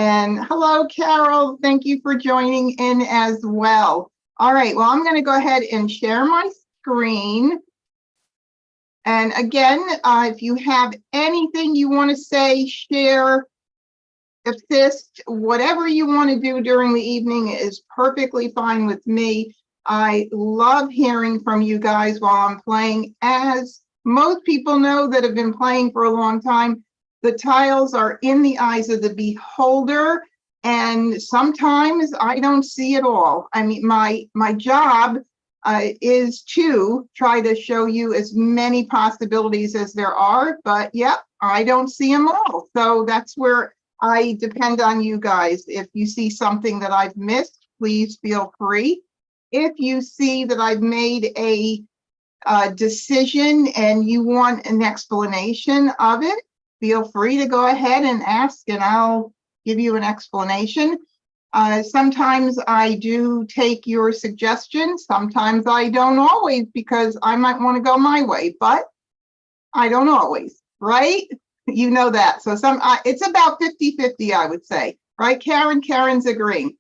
And hello, Carol. Thank you for joining in as well. All right, well, I'm going to go ahead and share my screen. And again, if you have anything you want to say, share, assist, whatever you want to do during the evening is perfectly fine with me. I love hearing from you guys while I'm playing. As most people know that have been playing for a long time, the tiles are in the eyes of the beholder, and sometimes I don't see it all. I mean, my job is to try to show you as many possibilities as there are, but yeah, I don't see them all. So that's where I depend on you guys. If you see something that I've missed, please feel free. If you see that I've made a decision and you want an explanation of it, feel free to go ahead and ask and I'll give you an explanation. Sometimes I do take your suggestions. Sometimes I don't always, because I might want to go my way, but I don't always, right? You know that. So it's about 50-50, I would say, right, Karen? Karen's agreeing.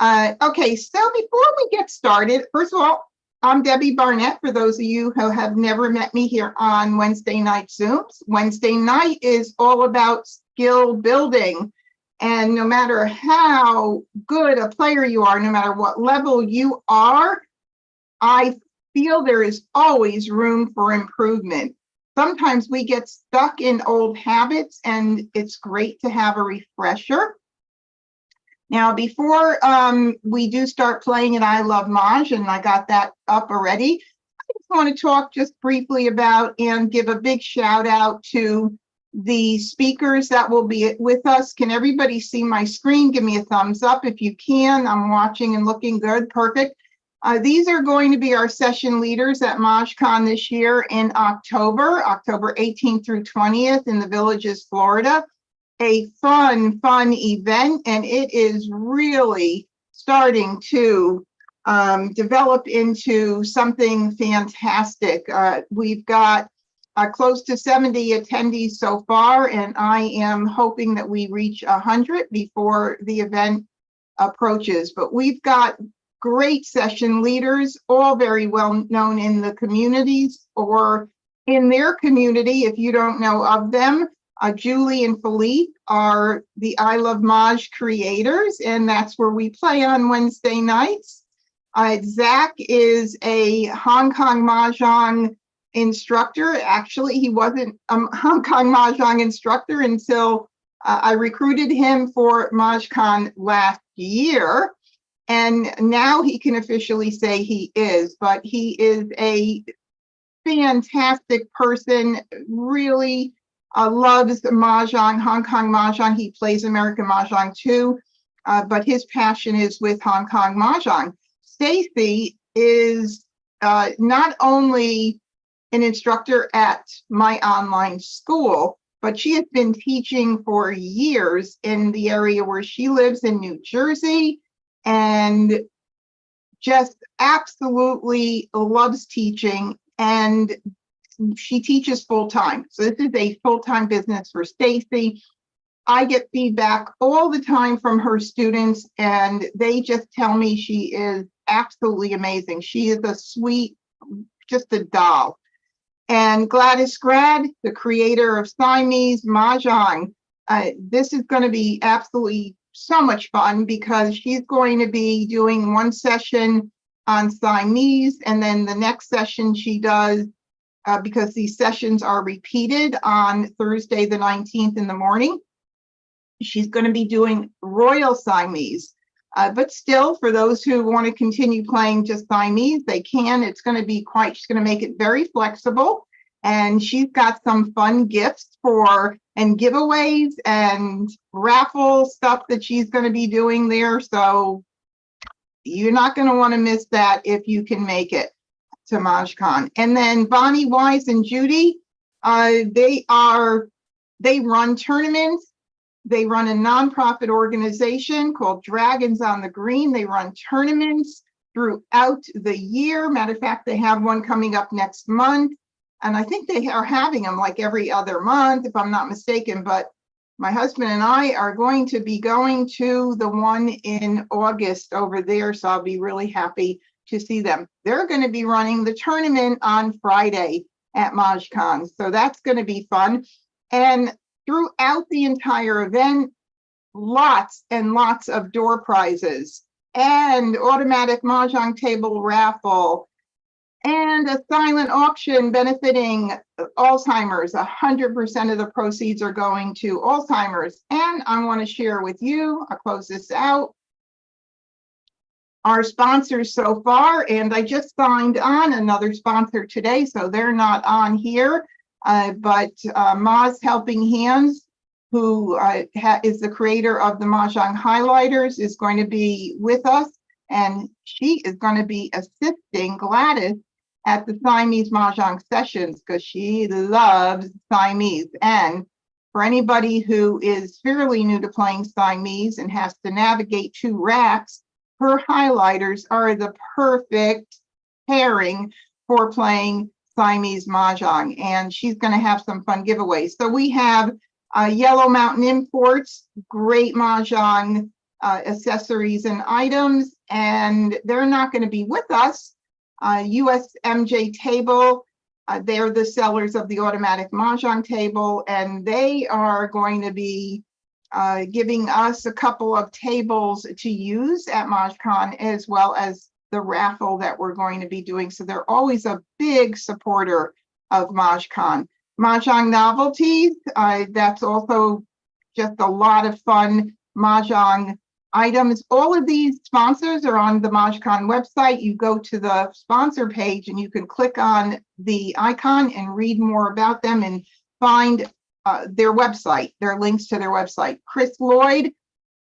Okay, so before we get started, first of all, I'm Debbie Barnett, for those of you who have never met me here on Wednesday night Zooms. Wednesday night is all about skill building. And no matter how good a player you are, no matter what level you are, I feel there is always room for improvement. Sometimes we get stuck in old habits, and it's great to have a refresher. Now, before we do start playing at I Love Maj, and I got that up already, I just want to talk just briefly about and give a big shout out to the speakers that will be with us. Can everybody see my screen? Give me a thumbs up if you can. I'm watching and looking good. Perfect. These are going to be our session leaders at MajCon this year in October 18th through 20th in the Villages, Florida. A fun event, and it is really starting to develop into something fantastic. We've got close to 70 attendees so far, and I am hoping that we reach 100 before the event approaches. But we've got great session leaders, all very well known in the communities or in their community if you don't know of them. Julie and Philippe are the I Love Maj creators, and that's where we play on Wednesday nights. Zach is a Hong Kong Mah Jongg instructor. Actually, he wasn't a Hong Kong Mah Jongg instructor until I recruited him for MajCon last year, and now he can officially say he is, but he is a fantastic person, really loves Mahjong, Hong Kong Mahjong. He plays American Mahjong too, but his passion is with Hong Kong Mahjong. Stacy is not only an instructor at my online school, but she has been teaching for years in the area where she lives in New Jersey, and just absolutely loves teaching, and she teaches full-time. So this is a full-time business for Stacy. I get feedback all the time from her students, and they just tell me she is absolutely amazing. She is a sweet, just a doll. And Gladys Grad, the creator of Siamese Mahjong, this is going to be absolutely so much fun because she's going to be doing one session on Siamese, and then the next session she does, because these sessions are repeated on Thursday the 19th in the morning, she's going to be doing Royal Siamese. But still, for those who want to continue playing just Siamese, they can. It's going to be she's going to make it very flexible. And she's got some fun gifts and giveaways and raffle stuff that she's going to be doing there. So you're not going to want to miss that if you can make it to MajCon. And then Bonnie, Wise, and Judy, they run tournaments. They run a nonprofit organization called Dragons on the Green. They run tournaments throughout the year. Matter of fact, they have one coming up next month. And I think they are having them like every other month, if I'm not mistaken. But my husband and I are going to be going to the one in August over there, so I'll be really happy to see them. They're going to be running the tournament on Friday at MajCon, so that's going to be fun. And throughout the entire event, lots and lots of door prizes and automatic Mahjong table raffle and a silent auction benefiting Alzheimer's. 100% of the proceeds are going to Alzheimer's. And I want to share with you, I'll close this out, our sponsors so far. And I just signed on another sponsor today, so they're not on here. But Ma's Helping Hands, who is the creator of the Mahjong highlighters, is going to be with us. And she is going to be assisting Gladys at the Siamese Mahjong sessions because she loves Siamese. And for anybody who is fairly new to playing Siamese and has to navigate 2 racks, her highlighters are the perfect pairing for playing Siamese Mahjong. And she's going to have some fun giveaways. So we have Yellow Mountain Imports, great Mahjong accessories and items, and they're not going to be with us. USMJ Table, they're the sellers of the automatic Mahjong table, and they are going to be giving us a couple of tables to use at MajCon, as well as the raffle that we're going to be doing. So they're always a big supporter of MajCon. Mahjong novelties, that's also just a lot of fun Mahjong items. All of these sponsors are on the MajCon website. You go to the sponsor page and you can click on the icon and read more about them and find their website, their links to their website. Chris Lloyd,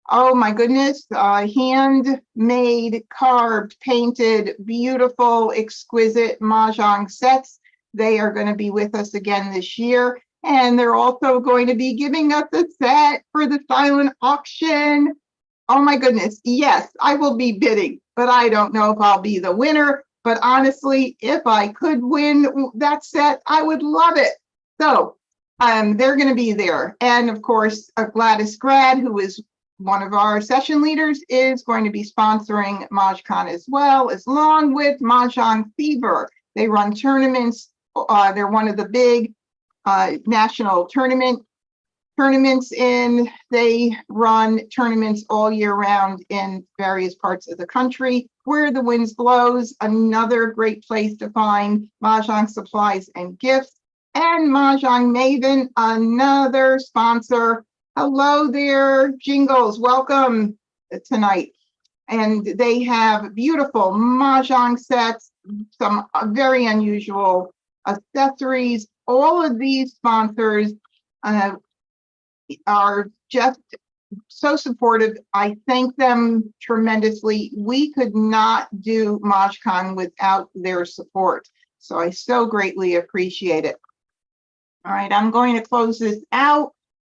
oh my goodness, handmade, carved, painted, beautiful, exquisite Mahjong sets. They are going to be with us again this year. And they're also going to be giving us a set for the silent auction. Oh my goodness, yes, I will be bidding, but I don't know if I'll be the winner. But honestly, if I could win that set, I would love it. So they're going to be there. And of course, Gladys Grad, who is one of our session leaders, is going to be sponsoring MajCon as well, along with Mahjong Fever. They run tournaments. They're one of the big national tournaments, and they run tournaments all year round in various parts of the country. Where the Winds Blows, another great place to find Mahjong supplies and gifts. And Mahjong Maven, another sponsor. Hello there, Jingles, welcome tonight. And they have beautiful Mahjong sets, some very unusual accessories. All of these sponsors are just so supportive. I thank them tremendously. We could not do MajCon without their support. So I so greatly appreciate it. All right, I'm going to close this out.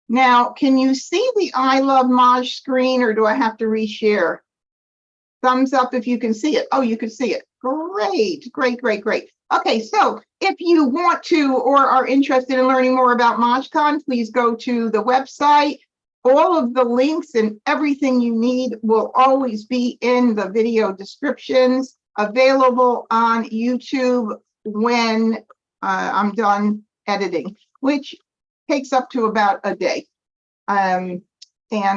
Now, can you see the I Love Maj screen, or do I have to reshare? Thumbs up if you can see it. Oh, you can see it. Great, great, great, great. Okay, so if you want to or are interested in learning more about MajCon, please go to the website. All of the links and everything you need will always be in the video descriptions, available on YouTube when I'm done editing, which takes up to about a day. And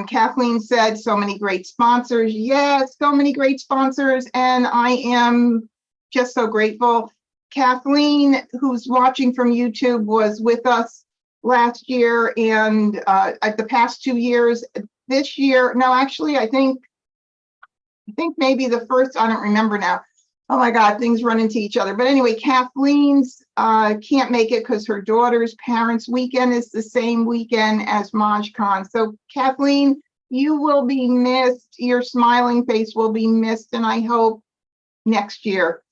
Kathleen said, so many great sponsors. Yes, so many great sponsors. And I am just so grateful. Kathleen, who's watching from YouTube, was with us last year and at the past 2 years. This year, no, actually, I think maybe the first, I don't remember now. Oh my God, things run into each other. But anyway, Kathleen's can't make it because her daughter's parents' weekend is the same weekend as MajCon. So Kathleen, you will be missed. Your smiling face will be missed. And I hope next year,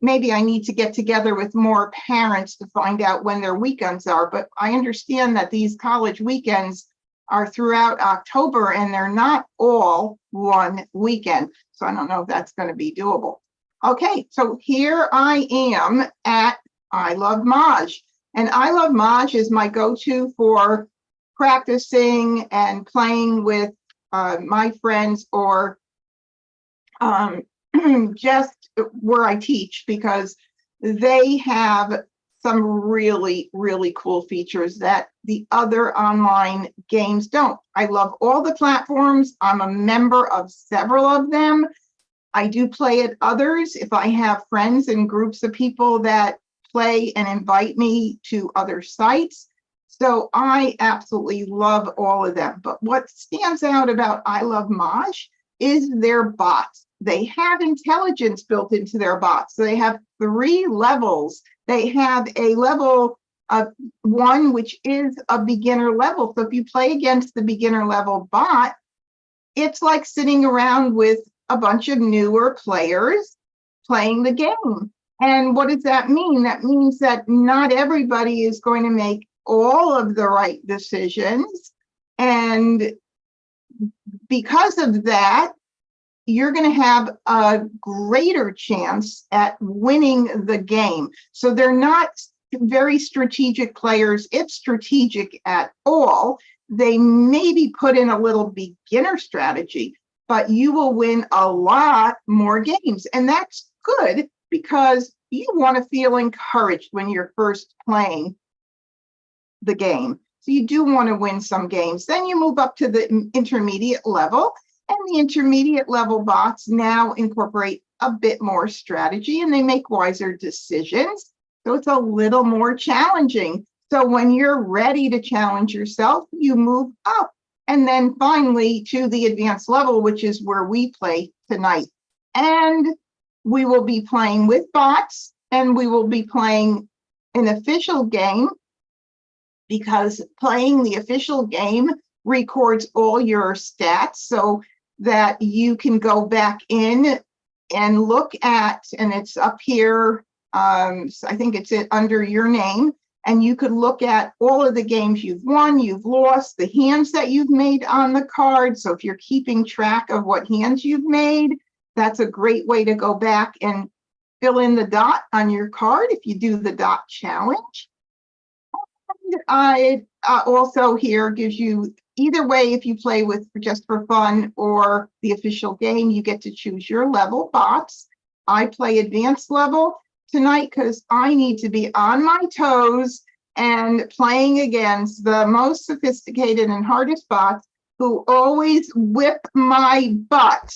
maybe I need to get together with more parents to find out when their weekends are. But I understand that these college weekends are throughout October and they're not all one weekend. So I don't know if that's going to be doable. Okay, so here I am at I Love Maj. And I Love Maj is my go-to for practicing and playing with my friends, or just where I teach, because they have some really, really cool features that the other online games don't. I love all the platforms. I'm a member of several of them. I do play at others if I have friends and groups of people that play and invite me to other sites. So I absolutely love all of them. But what stands out about I Love Maj is their bots. They have intelligence built into their bots. So they have 3 levels. They have a level of 1, which is a beginner level. So if you play against the beginner level bot, it's like sitting around with a bunch of newer players playing the game. And what does that mean? That means that not everybody is going to make all of the right decisions. And because of that, you're going to have a greater chance at winning the game. So they're not very strategic players, if strategic at all. They maybe put in a little beginner strategy, but you will win a lot more games. And that's good, because you want to feel encouraged when you're first playing the game. So you do want to win some games. Then you move up to the intermediate level, and the intermediate level bots now incorporate a bit more strategy, and they make wiser decisions. So it's a little more challenging. So when you're ready to challenge yourself, you move up. And then finally to the advanced level, which is where we play tonight. And we will be playing with bots, and we will be playing an official game, because playing the official game records all your stats so that you can go back in and look at, and it's up here, I think it's under your name, and you could look at all of the games you've won, you've lost, the hands that you've made on the card. So if you're keeping track of what hands you've made, that's a great way to go back and fill in the dot on your card if you do the dot challenge. And it also here gives you, either way, if you play with just for fun or the official game, you get to choose your level bots. I play advanced level tonight because I need to be on my toes and playing against the most sophisticated and hardest bots who always whip my butt.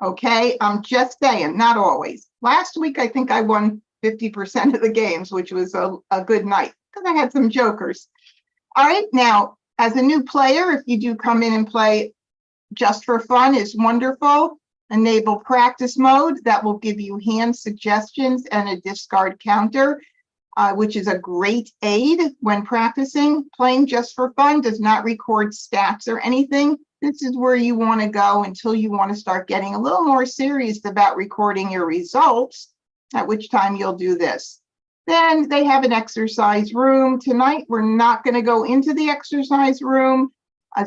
Okay, I'm just saying, not always. Last week, I think I won 50% of the games, which was a good night, because I had some jokers. All right, now, as a new player, if you do come in and play just for fun, is wonderful. Enable practice mode. That will give you hand suggestions and a discard counter, which is a great aid when practicing. Playing just for fun does not record stats or anything. This is where you want to go until you want to start getting a little more serious about recording your results, at which time you'll do this. Then they have an exercise room. Tonight, we're not going to go into the exercise room.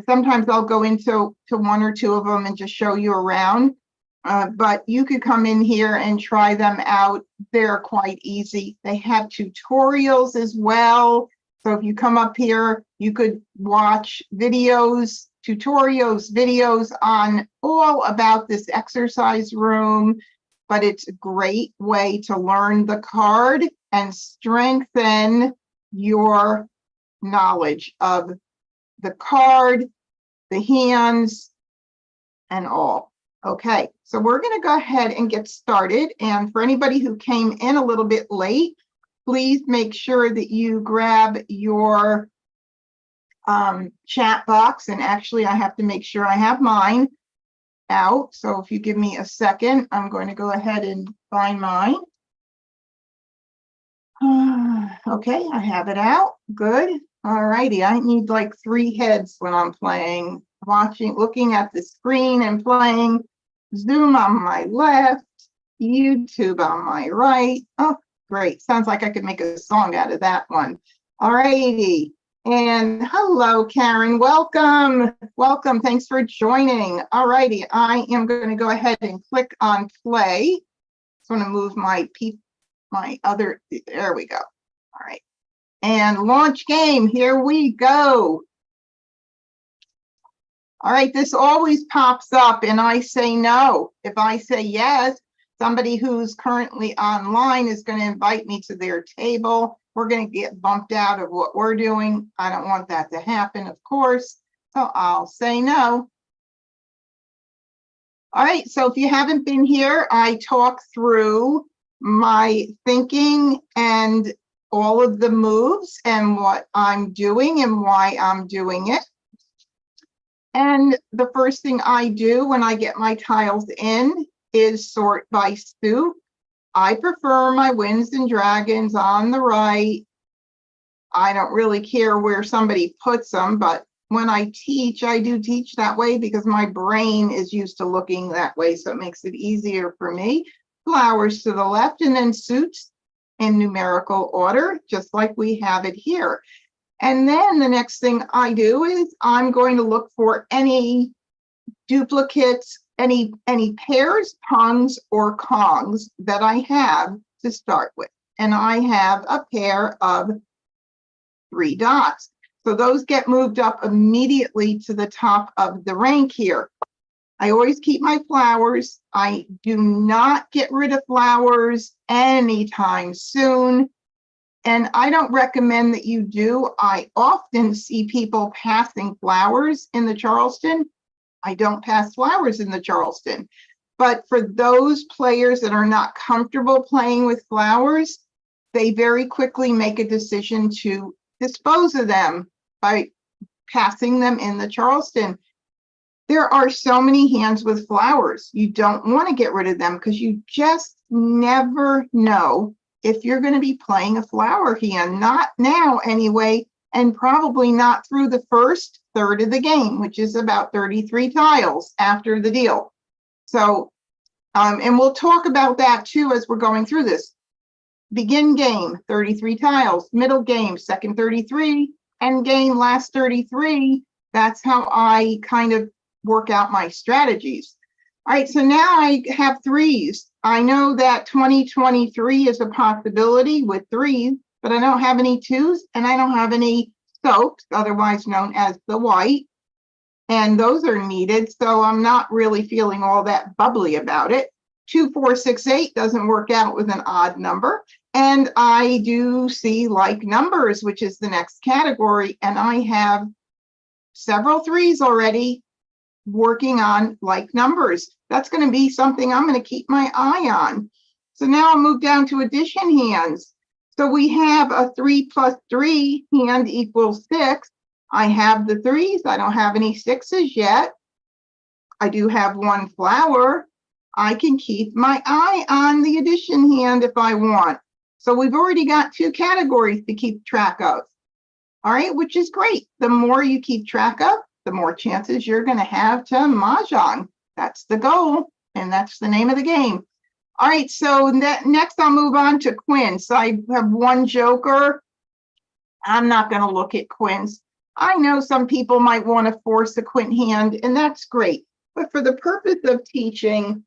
Sometimes I'll go into 1 or 2 of them and just show you around. But you could come in here and try them out. They're quite easy. They have tutorials as well. So if you come up here, you could watch videos, tutorials, videos on all about this exercise room. But it's a great way to learn the card and strengthen your knowledge of the card, the hands, and all. Okay, so we're going to go ahead and get started. And for anybody who came in a little bit late, please make sure that you grab your chat box. And actually, I have to make sure I have mine out. So if you give me a second, I'm going to go ahead and find mine. Okay, I have it out. Good. All righty. I need like 3 heads when I'm playing, looking at the screen and playing. Zoom on my left, YouTube on my right. Oh, great. Sounds like I could make a song out of that one. All righty. And hello, Karen. Welcome. Welcome. Thanks for joining. All righty. I am going to go ahead and click on play. Just want to move my other, there we go. All right. And launch game. Here we go. All right, this always pops up and I say no. If I say yes, somebody who's currently online is going to invite me to their table. We're going to get bumped out of what we're doing. I don't want that to happen, of course. So I'll say no. All right, so if you haven't been here, I talk through my thinking and all of the moves and what I'm doing and why I'm doing it. And the first thing I do when I get my tiles in is sort by suit. I prefer my winds and dragons on the right. I don't really care where somebody puts them, but when I teach, I do teach that way because my brain is used to looking that way. So it makes it easier for me. Flowers to the left and then suits in numerical order, just like we have it here. And then the next thing I do is I'm going to look for any duplicates, any pairs, pungs, or kongs that I have to start with. And I have a pair of 3 dots. So those get moved up immediately to the top of the rank here. I always keep my flowers. I do not get rid of flowers anytime soon. And I don't recommend that you do. I often see people passing flowers in the Charleston. I don't pass flowers in the Charleston. But for those players that are not comfortable playing with flowers, they very quickly make a decision to dispose of them by passing them in the Charleston. There are so many hands with flowers. You don't want to get rid of them because you just never know if you're going to be playing a flower hand. Not now anyway, and probably not through the first third of the game, which is about 33 tiles after the deal. So, and we'll talk about that too as we're going through this. Begin game, 33 tiles. Middle game, second 33. End game, last 33. That's how I kind of work out my strategies. All right, so now I have 3s. I know that 2023 is a possibility with 3s, but I don't have any 2s and I don't have any soaks, otherwise known as the white. And those are needed, so I'm not really feeling all that bubbly about it. 2, 4, 6, 8 doesn't work out with an odd number. And I do see like numbers, which is the next category. And I have several 3s already working on like numbers. That's going to be something I'm going to keep my eye on. So now I'll move down to addition hands. So we have a 3 plus 3 hand equals 6. I have the 3s. I don't have any 6s yet. I do have 1 flower. I can keep my eye on the addition hand if I want. So we've already got 2 categories to keep track of. All right, which is great. The more you keep track of, the more chances you're going to have to mahjong. That's the goal, and that's the name of the game. All right, so next I'll move on to quins. So I have 1 joker. I'm not going to look at quins. I know some people might want to force a quint hand, and that's great. But for the purpose of teaching,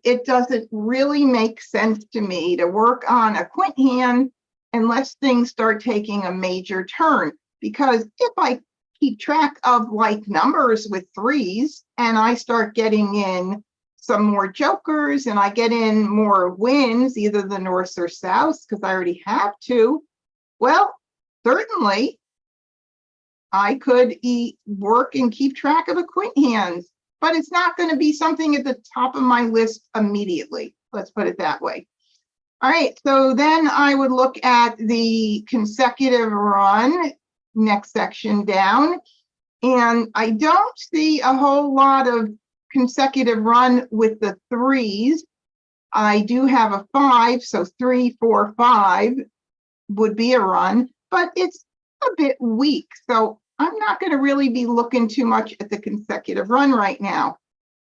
it doesn't really make sense to me to work on a quint hand unless things start taking a major turn. Because if I keep track of like numbers with 3s and I start getting in some more jokers and I get in more wins, either the north or south, because I already have 2, well, certainly I could work and keep track of a quint hand. But it's not going to be something at the top of my list immediately. Let's put it that way. All right, so then I would look at the consecutive run, next section down, and I don't see a whole lot of consecutive run with the 3s. I do have a 5, so 3, 4, 5 would be a run, but it's a bit weak. So I'm not going to really be looking too much at the consecutive run right now.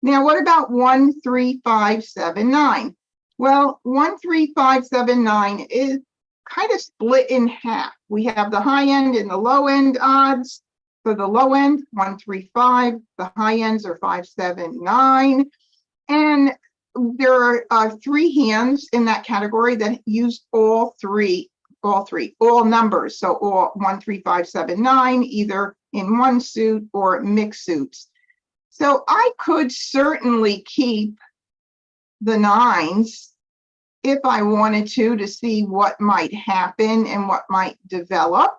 Now, what about 1, 3, 5, 7, 9? Well, 1, 3, 5, 7, 9 is kind of split in half. We have the high end and the low end odds. For the low end, 1, 3, 5. The high ends are 5, 7, 9. And there are 3 hands in that category that use all numbers. So all 1, 3, 5, 7, 9, either in one suit or mixed suits. So I could certainly keep the 9s if I wanted to see what might happen and what might develop.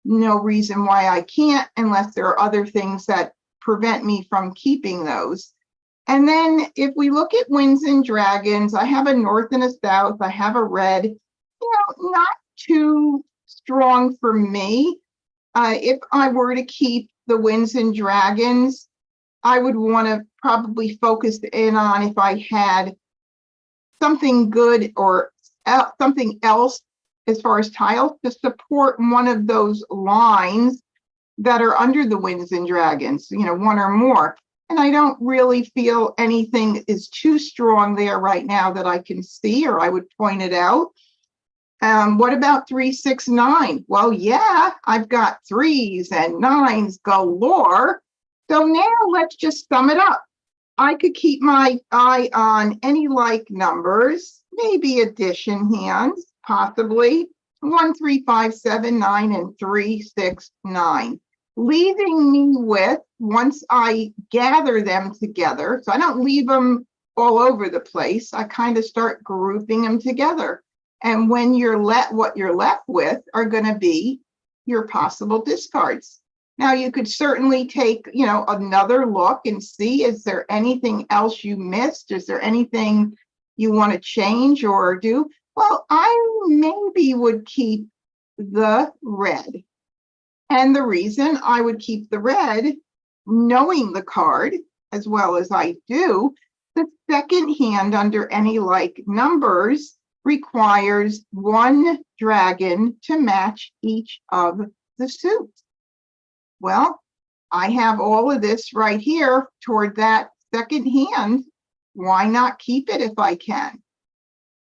No reason why I can't, unless there are other things that prevent me from keeping those. And then if we look at winds and dragons, I have a north and a south, I have a red, not too strong for me. If I were to keep the winds and dragons, I would want to probably focus in on if I had something good or something else as far as tiles to support one of those lines that are under the winds and dragons, one or more. And I don't really feel anything is too strong there right now that I can see, or I would point it out. What about 3, 6, 9? Well, yeah, I've got 3s and 9s galore. So now let's just sum it up. I could keep my eye on any like numbers, maybe addition hands, possibly 1, 3, 5, 7, 9, and 3, 6, 9. Leaving me with, once I gather them together, so I don't leave them all over the place, I kind of start grouping them together. And when what you're left with are going to be your possible discards. Now you could certainly take, another look and see, is there anything else you missed? Is there anything you want to change or do? Well, I maybe would keep the red. And the reason I would keep the red, knowing the card as well as I do, the second hand under any like numbers requires 1 dragon to match each of the suits. Well, I have all of this right here toward that second hand. Why not keep it if I can?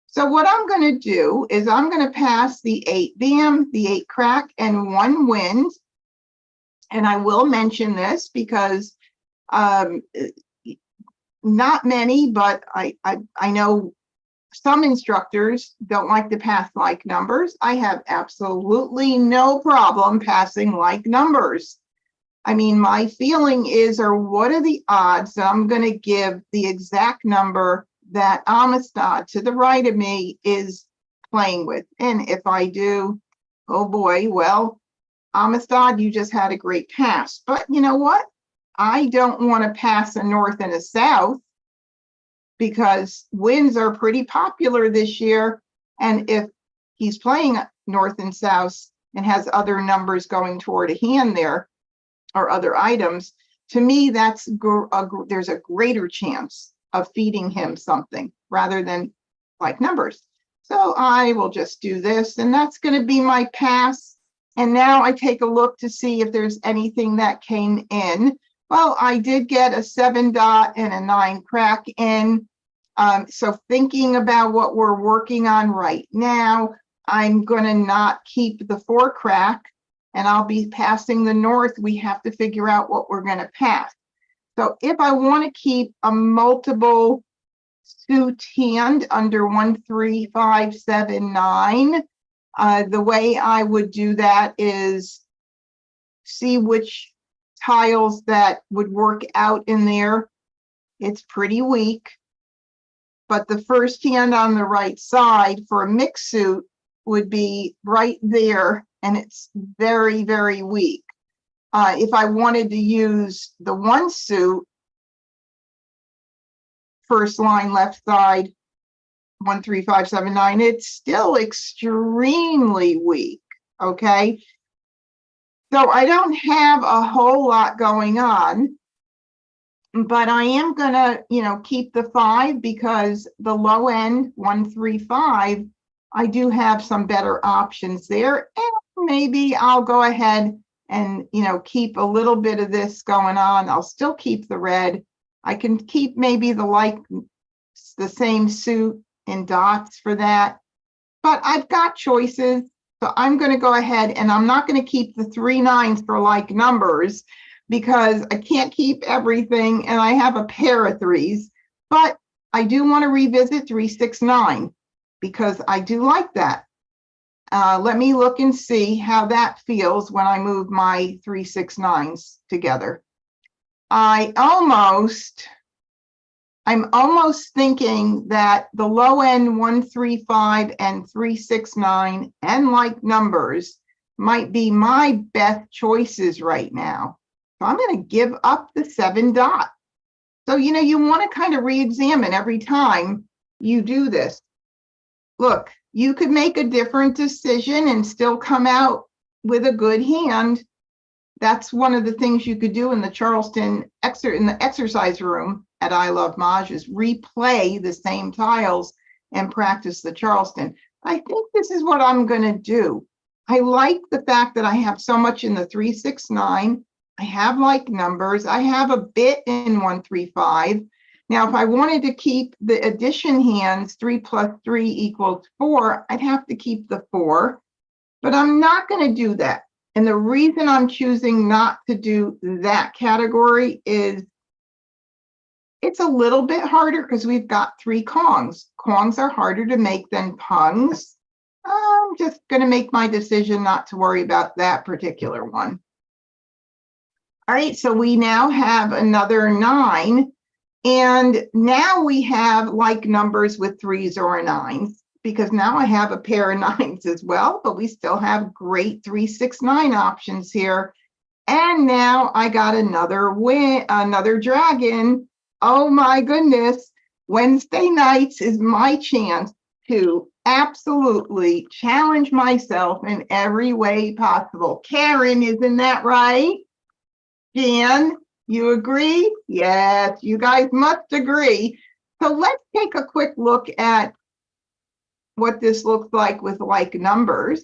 So what I'm going to do is I'm going to pass the 8 bam, the 8 crack, and 1 wind. And I will mention this because not many, but I know some instructors don't like to pass like numbers. I have absolutely no problem passing like numbers. I mean, my feeling is, or what are the odds that I'm going to give the exact number that Amistad to the right of me is playing with? And if I do, oh boy, well, Amistad, you just had a great pass. But you know what? I don't want to pass a north and a south, because winds are pretty popular this year. And if he's playing north and south and has other numbers going toward a hand there, or other items, to me, there's a greater chance of feeding him something rather than like numbers. So I will just do this, and that's going to be my pass. And now I take a look to see if there's anything that came in. Well, I did get a 7 dot and a 9 crack in. So thinking about what we're working on right now, I'm going to not keep the 4 crack, and I'll be passing the north. We have to figure out what we're going to pass. So if I want to keep a multiple suit hand under 1, 3, 5, 7, 9, the way I would do that is see which tiles that would work out in there. It's pretty weak, but the first hand on the right side for a mixed suit would be right there, and it's very, very weak. If I wanted to use the 1 suit, first line left side, 1, 3, 5, 7, 9, it's still extremely weak, okay? So I don't have a whole lot going on, but I am gonna, keep the 5, because the low end, 1, 3, 5, I do have some better options there. And maybe I'll go ahead and, keep a little bit of this going on. I'll still keep the red. I can keep maybe the same suit in dots for that, but I've got choices. So I'm going to go ahead, and I'm not going to keep the 3 9s for like numbers, because I can't keep everything, and I have a pair of 3s, but I do want to revisit 3, 6, 9, because I do like that. let me look and see how that feels when I move my 3, 6, 9s together. I'm almost thinking that the low end 1, 3, 5 and 3, 6, 9 and like numbers might be my best choices right now. So I'm going to give up the 7 dot. So, you want to kind of re-examine every time you do this. Look, you could make a different decision and still come out with a good hand. That's one of the things you could do in the Charleston in the exercise room at I Love Maj is replay the same tiles and practice the Charleston. I think this is what I'm going to do. I like the fact that I have so much in the 3, 6, 9. I have like numbers. I have a bit in 1, 3, 5. Now, if I wanted to keep the addition hands, 3 plus 3 equals 4, I'd have to keep the 4, but I'm not going to do that. And the reason I'm choosing not to do that category is it's a little bit harder because we've got 3 Kongs. Kongs are harder to make than Pungs. I'm just going to make my decision not to worry about that particular one. All right, so we now have another 9. And now we have like numbers with 3s or 9s, because now I have a pair of 9s as well, but we still have great 3, 6, 9 options here. And now I got another dragon. Oh my goodness. Wednesday nights is my chance to absolutely challenge myself in every way possible. Karen, isn't that right? Jan? You agree? Yes, you guys must agree. So let's take a quick look at what this looks like with like numbers.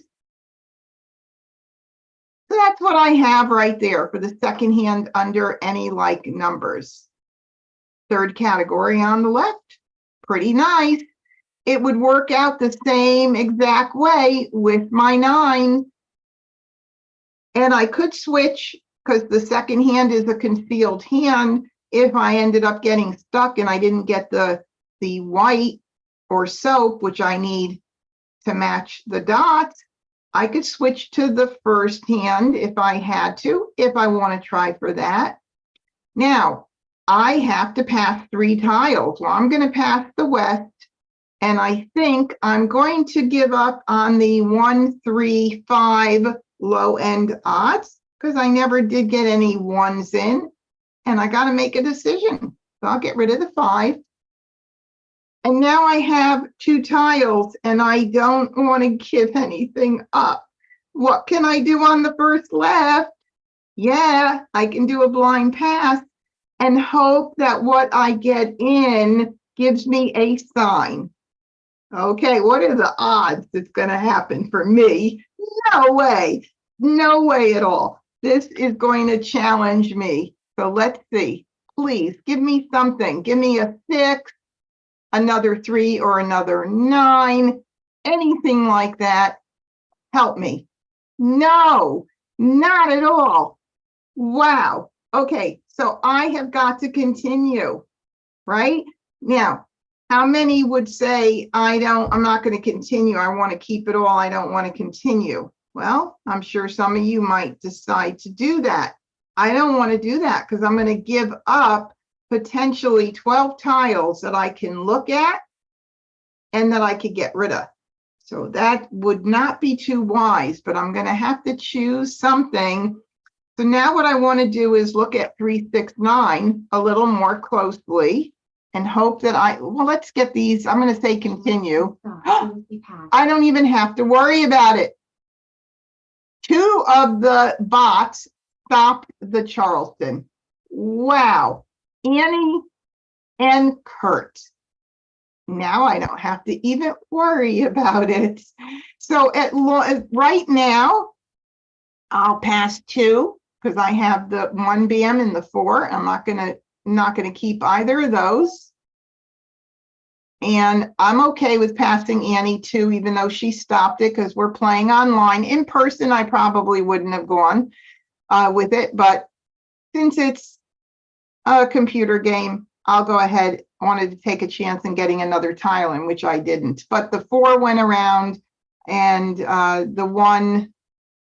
So that's what I have right there for the second hand under any like numbers. Third category on the left. Pretty nice. It would work out the same exact way with my 9. And I could switch because the second hand is a concealed hand. If I ended up getting stuck and I didn't get the white or soap, which I need to match the dots, I could switch to the first hand if I had to, if I want to try for that. Now, I have to pass 3 tiles. Well, I'm going to pass the west, and I think I'm going to give up on the 1, 3, 5 low end odds, because I never did get any 1s in, and I got to make a decision. So I'll get rid of the 5. And now I have 2 tiles, and I don't want to give anything up. What can I do on the first left? Yeah, I can do a blind pass and hope that what I get in gives me a sign. Okay, what are the odds it's going to happen for me? No way. No way at all. This is going to challenge me. So let's see. Please give me something. Give me a 6, another 3, or another 9, anything like that. Help me. No, not at all. Wow. Okay, so I have got to continue, right? Now, how many would say, I'm not going to continue. I want to keep it all. I don't want to continue. Well, I'm sure some of you might decide to do that. I don't want to do that because I'm going to give up potentially 12 tiles that I can look at and that I could get rid of. So that would not be too wise, but I'm going to have to choose something. So now what I want to do is look at 3, 6, 9 a little more closely and hope that well, let's get these. I'm going to say continue. I don't even have to worry about it. 2 of the bots stopped the Charleston. Wow. Annie and Kurt. Now I don't have to even worry about it. So right now, I'll pass 2 because I have the 1 BM and the 4. I'm not gonna keep either of those. And I'm okay with passing Annie 2, even though she stopped it because we're playing online. In person, I probably wouldn't have gone with it, but since it's a computer game, I'll go ahead. I wanted to take a chance in getting another tile in, which I didn't. But the 4 went around And the one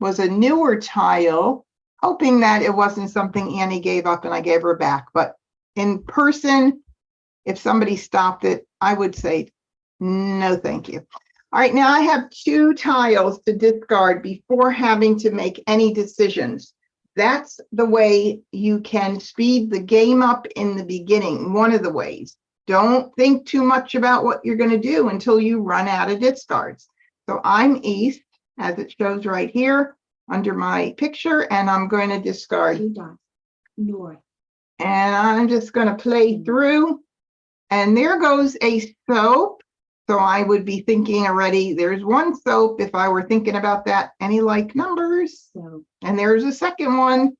was a newer tile, hoping that it wasn't something Annie gave up and I gave her back. But in person, if somebody stopped it, I would say, no, thank you. All right, now I have 2 tiles to discard before having to make any decisions. That's the way you can speed the game up in the beginning, one of the ways. Don't think too much about what you're going to do until you run out of discards. So I'm east, as it shows right here under my picture, and I'm going to discard. 2 dots, north. And I'm just going to play through. And there goes a soap. So I would be thinking already, there's 1 soap if I were thinking about that. Any like numbers? So, And there's a second one.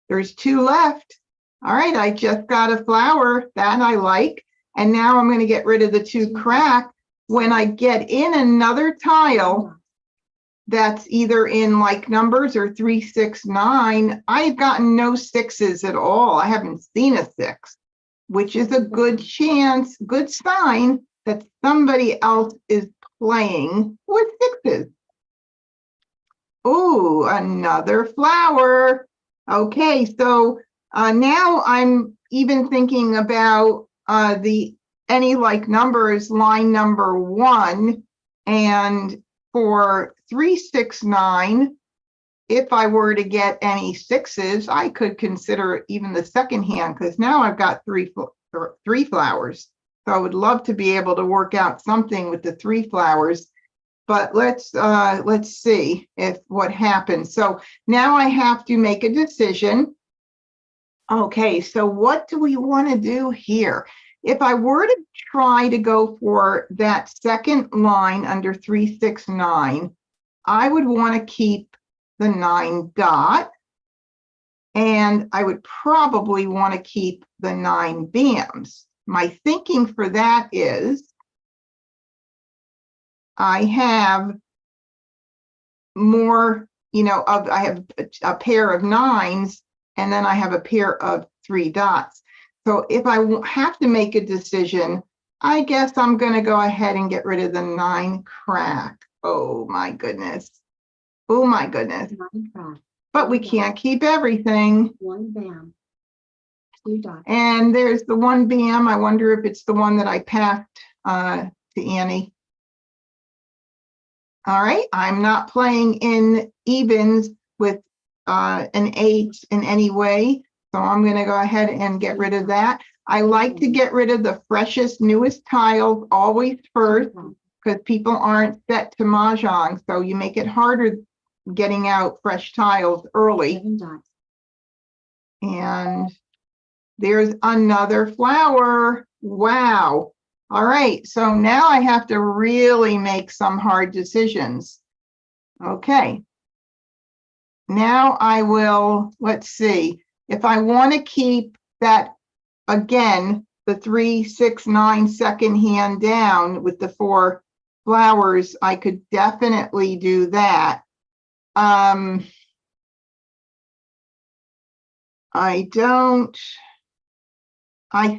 There's 2 left. All right, I just got a flower that I like. And now I'm going to get rid of the 2 crack. When I get in another tile that's either in like numbers or 3, 6, 9, I've gotten no 6s at all. I haven't seen a 6, which is a good chance, good sign that somebody else is playing with 6s. Oh, another flower. Okay, so now I'm even thinking about the any like numbers, line number 1, and for 3, 6, 9, if I were to get any 6s, I could consider even the second hand, because now I've got 3 flowers. So I would love to be able to work out something with the 3 flowers, but let's see if what happens. So now I have to make a decision. Okay, so what do we want to do here? If I were to try to go for that second line under 3, 6, 9, I would want to keep the 9 dot, and I would probably want to keep the 9 bams. My thinking for that is I have more, I have a pair of 9s, and then I have a pair of 3 dots. So if I have to make a decision, I guess I'm going to go ahead and get rid of the 9 crack. Oh my goodness. Oh my goodness. 9 crack. But we can't keep everything. 1 bam. 2 dots. And there's the 1 bam. I wonder if it's the one that I passed to Annie. All right, I'm not playing in evens with an 8 in any way. So I'm going to go ahead and get rid of that. I like to get rid of the freshest, newest tiles always first, because people aren't set to Mahjong. So you make it harder getting out fresh tiles early. 7 dots. And there's another flower. Wow. All right, so now I have to really make some hard decisions. Okay. Now I will, let's see. If I want to keep that, again, the 3, 6, 9 second hand down with the 4 flowers, I could definitely do that. I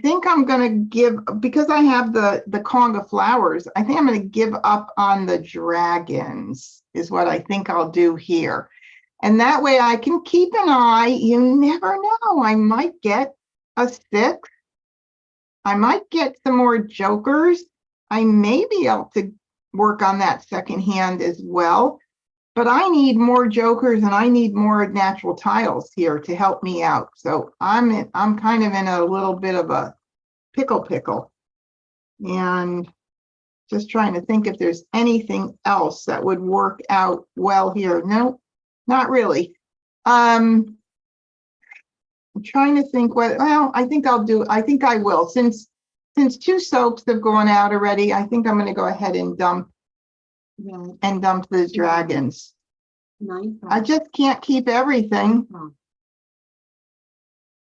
think I'm going to give, because I have the conga flowers, I think I'm going to give up on the dragons is what I think I'll do here. And that way I can keep an eye. You never know. I might get a 6. I might get some more jokers. I may be able to work on that second hand as well. But I need more jokers and I need more natural tiles here to help me out. So I'm kind of in a little bit of a pickle. And just trying to think if there's anything else that would work out well here. No. Not really. I'm trying to think I think I will. Since 2 soaps have gone out already, I think I'm going to go ahead and dump the dragons. 9 I just can't keep everything.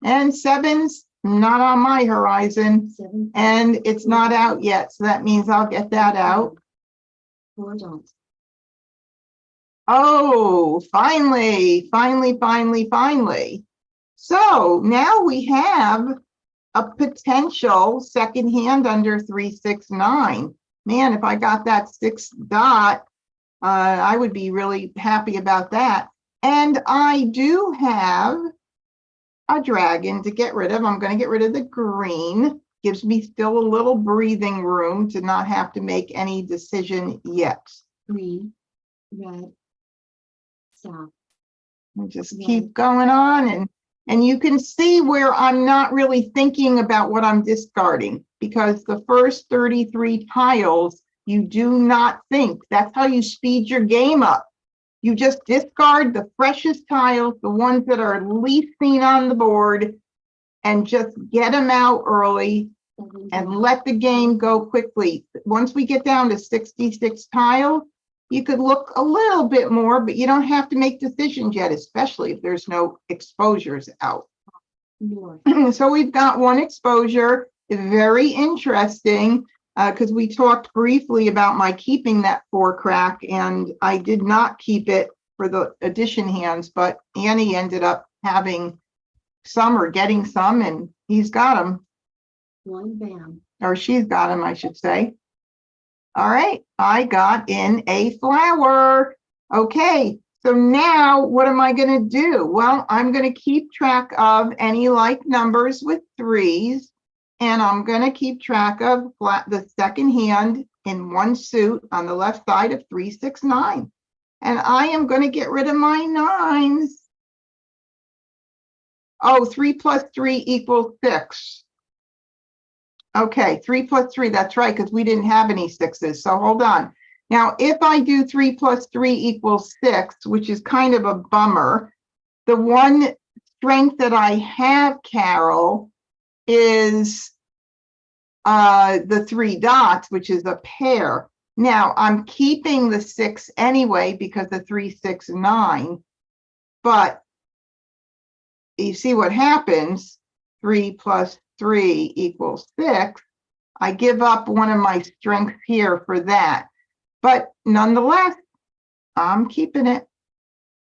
And 7's not on my horizon. 7. And it's not out yet. So that means I'll get that out. 4 dots. Oh, finally. So now we have a potential second hand under 3, 6, 9. Man, if I got that 6 dot, I would be really happy about that. And I do have a dragon to get rid of. I'm going to get rid of the green. Gives me still a little breathing room to not have to make any decision yet. Green, red, south, We'll just Right. keep going on, and you can see where I'm not really thinking about what I'm discarding, because the first 33 tiles, you do not think. That's how you speed your game up. You just discard the freshest tiles, the ones that are least seen on the board, and just get them out early 7 and down, let the game go quickly. Once we get down to 66 tiles, you could look a little bit more, but you don't have to make decisions yet, especially if there's no exposures out. north, So we've got one exposure, very interesting, because we talked briefly about my keeping that 4 crack, and I did not keep it for the addition hands, but Annie ended up having some or getting some, and he's got them, 1 bam, or she's got them, I should say. All right, I got in a flower. Okay, so now what am I going to do? Well, I'm going to keep track of any like numbers with 3s, and I'm going to keep track of the second hand in one suit on the left side of 3, 6, 9. And I am going to get rid of my 9s. Oh, 3 plus 3 equals 6. Okay, 3 plus 3, that's right, because we didn't have any 6s. So hold on. Now, if I do 3 plus 3 equals 6, which is kind of a bummer, the one strength that I have, Carol, is the 3 dots, which is a pair. Now, I'm keeping the 6 anyway because the 3, 6, 9. But you see what happens? 3 plus 3 equals 6. I give up one of my strengths here for that. But nonetheless, I'm keeping it.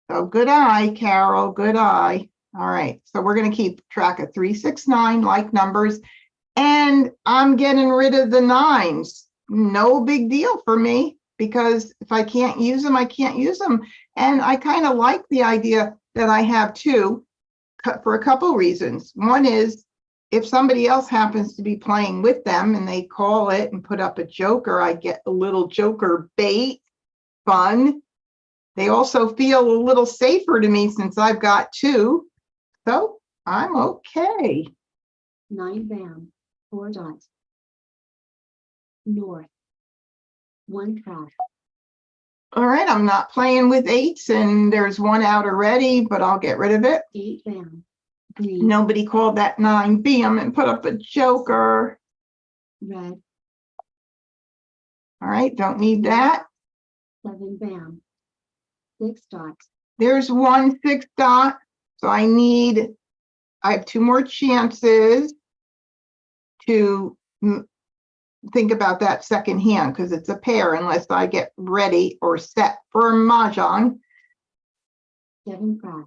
So good eye, Carol, good eye. All right, so we're going to keep track of 3, 6, 9 like numbers. And I'm getting rid of the 9s. No big deal for me, because if I can't use them, I can't use them. And I kind of like the idea that I have 2 for a couple reasons. One is, if somebody else happens to be playing with them and they call it and put up a joker, I get a little joker bait. Fun. They also feel a little safer to me since I've got 2. So I'm okay. 9 bam, 4 dots, north, 1 crack, All right, I'm not playing with 8s, and there's 1 out already, but I'll get rid of it. 8 bam, green, Nobody called that 9 bam and put up a joker. red, All right, don't need that. 7 bam, 6 dots, There's 1 6 dot. So I have 2 more chances to think about that second hand, because it's a pair unless I get ready or set for Mahjong. 7 crack,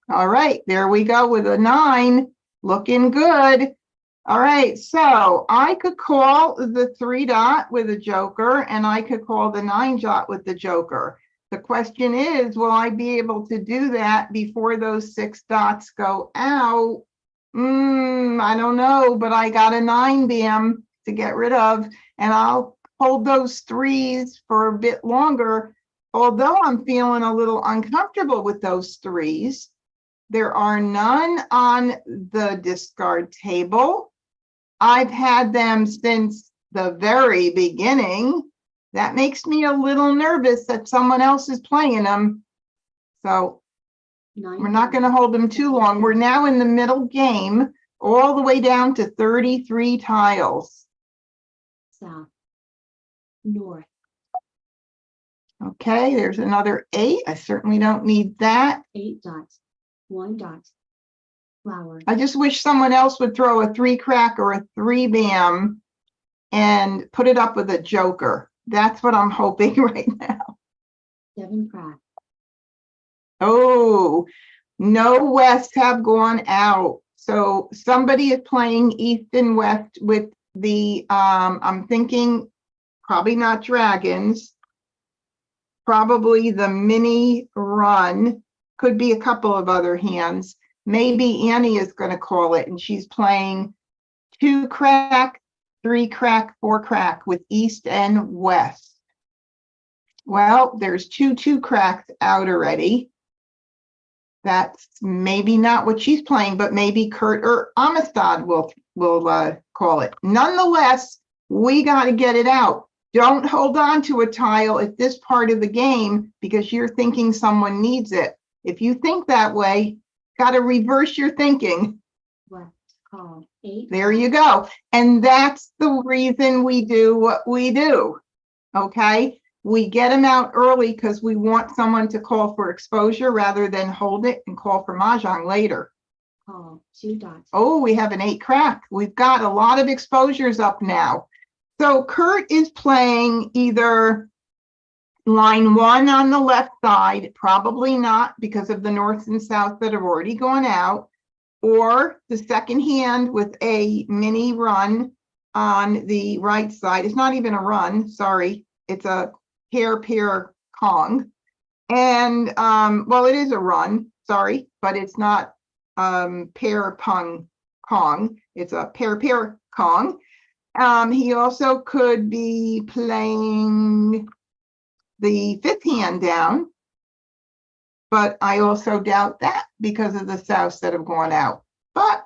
All right, there we go with a 9. Looking good. All right, so I could call the 3 dot with a joker, and I could call the 9 dot with the joker. The question is, will I be able to do that before those 6 dots go out? I don't know, but I got a 9 bam to get rid of, and I'll hold those 3s for a bit longer. Although I'm feeling a little uncomfortable with those 3s, there are none on the discard table. I've had them since the very beginning. That makes me a little nervous that someone else is playing them. So 9 we're not going to hold them too long. We're now in the middle game, all the way down to 33 tiles. south, north, Okay, there's another 8. I certainly don't need that. 8 dots, 1 dot, flower, I just wish someone else would throw a 3 crack or a 3 bam and put it up with a joker. That's what I'm hoping right now. 7 crack, Oh, no West have gone out. So somebody is playing East and West with the, I'm thinking probably not dragons. probably the mini run, could be a couple of other hands. Maybe Annie is going to call it, and she's playing 2 crack, 3 crack, 4 crack with east and west. Well, there's 2 cracks out already. That's maybe not what she's playing, but maybe Kurt or Amistad will call it. Nonetheless, we got to get it out. Don't hold on to a tile at this part of the game because you're thinking someone needs it. If you think that way, got to reverse your thinking. What's called 8. There you go. And that's the reason we do what we do. Okay? We get them out early because we want someone to call for exposure rather than hold it and call for Mah Jongg later. Call 2 dots. Oh, we have an 8 crack. We've got a lot of exposures up now. So Kurt is playing either line 1 on the left side, probably not because of the north and south that have already gone out, or the second hand with a mini run on the right side. It's not even a run, sorry. It's a pair Kong. And, well, it is a run, sorry, but it's not pair pung Kong. It's a pair Kong. He also could be playing the 5th hand down, but I also doubt that because of the souths that have gone out. But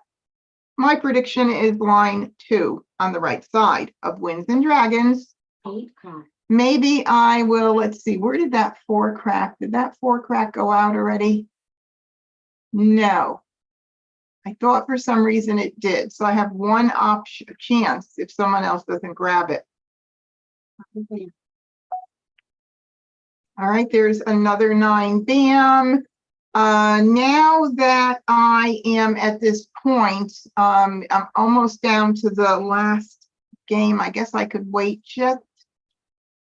my prediction is line 2 on the right side of Winds and Dragons. 8 crack. Maybe I will, let's see, where did that 4 crack? Did that 4 crack go out already? No. I thought for some reason it did. So I have one option, chance if someone else doesn't grab it. Okay. All right, there's another 9 bam. Now that I am at this point, I'm almost down to the last game. I guess I could wait just.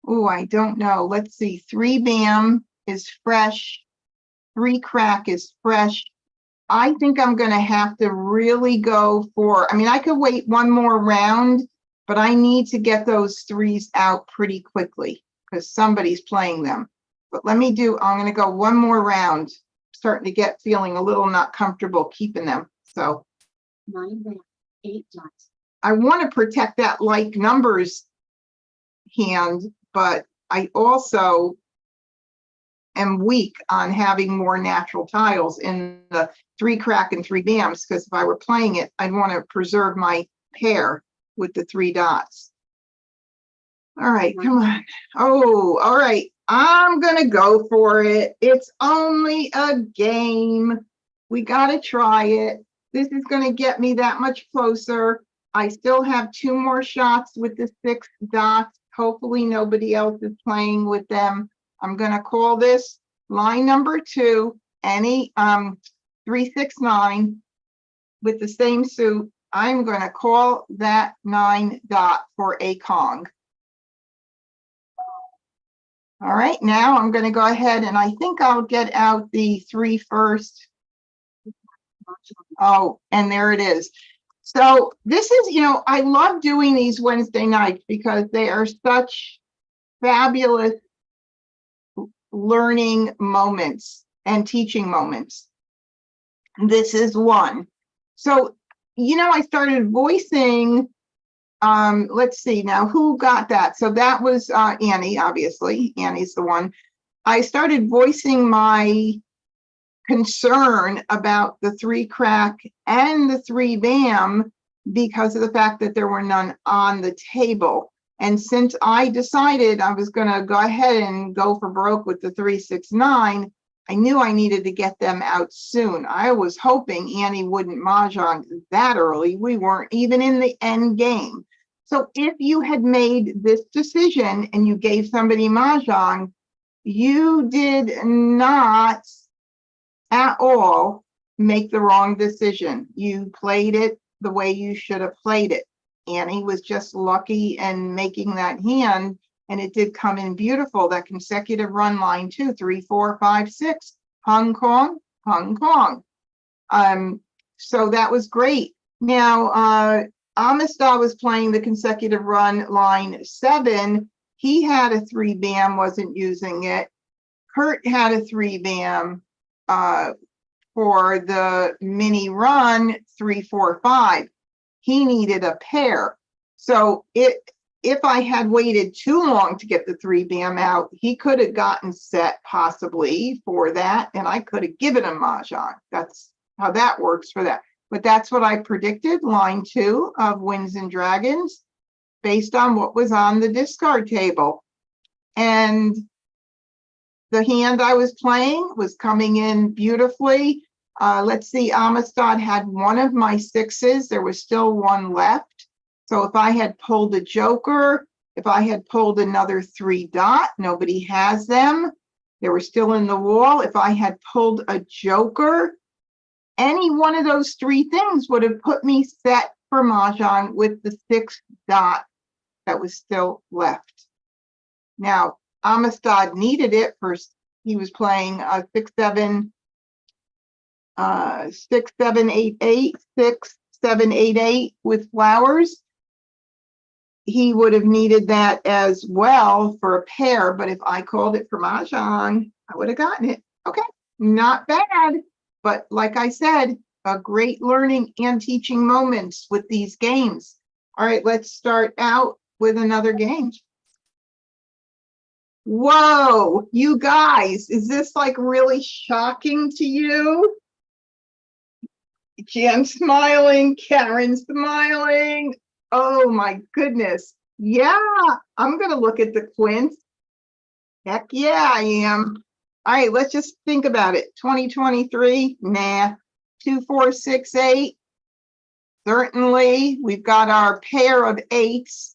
Oh, I don't know. Let's see. 3 bam is fresh. 3 crack is fresh. I think I'm going to have to really go for, I mean, I could wait one more round, but I need to get those 3s out pretty quickly because somebody's playing them. But let me do, I'm going to go one more round. Starting to get feeling a little not comfortable keeping them. So 9 bam. 8 dots. I want to protect that like numbers hand, but I also am weak on having more natural tiles in the 3 crack and 3 bams, because if I were playing it, I'd want to preserve my pair with the 3 dots. All right, come on. Oh, all right. I'm gonna go for it. It's only a game. We gotta try it. This is gonna get me that much closer. I still have 2 more shots with the 6 dots. Hopefully nobody else is playing with them. I'm gonna call this line number 2, any 369 with the same suit. I'm gonna call that 9 dot for a Kong. All right, now I'm going to go ahead and I think I'll get out the 3 first. Oh, and there it is. So this is, you know, I love doing these Wednesday nights because they are such fabulous learning moments and teaching moments. This is one. So, you know, I started voicing. Let's see now who got that. So that was Annie, obviously. Annie's the one. I started voicing my concern about the 3 crack and the 3 bam because of the fact that there were none on the table. And since I decided I was going to go ahead and go for broke with the 369, I knew I needed to get them out soon. I was hoping Annie wouldn't Mah Jongg that early. We weren't even in the end game. So if you had made this decision and you gave somebody Mah Jongg, you did not at all make the wrong decision. You played it the way you should have played it. Annie was just lucky in making that hand, and it did come in beautiful. That consecutive run line 2, 3, 4, 5, 6, Hong Kong, Hong Kong. So that was great. Now, Amistad was playing the consecutive run line 7. He had a 3 bam, wasn't using it. Kurt had a 3-bam for the mini run 3-4-5. He needed a pair. So if I had waited too long to get the 3-bam out, he could have gotten set possibly for that, and I could have given him Mah Jongg. That's how that works for that. But that's what I predicted, line 2 of Winds and Dragons, based on what was on the discard table. And the hand I was playing was coming in beautifully. Let's see, Amistad had one of my 6s. There was still one left. So if I had pulled a joker, if I had pulled another 3-dot, nobody has them. They were still in the wall. If I had pulled a joker, any one of those 3 things would have put me set for Mah Jongg with the 6th dot that was still left. Now, Amistad needed it for, he was playing 6, 7, 8, 8, 6, 7, 8, 8 with flowers. He would have needed that as well for a pair, but if I called it for Mah Jongg, I would have gotten it. Okay, not bad. But like I said, a great learning and teaching moments with these games. All right, let's start out with another game. Whoa, you guys, is this like really shocking to you? Jen's smiling, Karen's smiling. Oh my goodness. Yeah, I'm gonna look at the quints. Heck yeah, I am. All right, let's just think about it. 2023, nah. 2, 4, 6, 8. Certainly, we've got our pair of 8s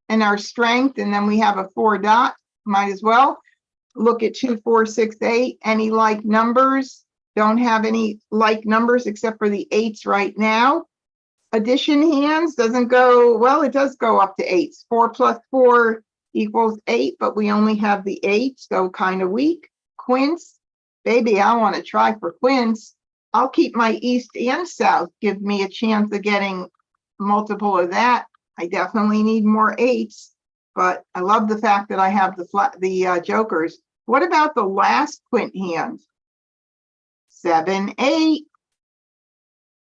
and our strength, and then we have a 4-dot. Might as well look at 2, 4, 6, 8. Any like numbers? Don't have any like numbers except for the 8s right now. Addition hands doesn't go, well, it does go up to 8s. 4 plus 4 equals 8, but we only have the 8, so kind of weak. Quints, baby, I want to try for quints. I'll keep my east and south. Give me a chance of getting multiple of that. I definitely need more 8s, but I love the fact that I have the jokers. What about the last quint hand? 7, 8.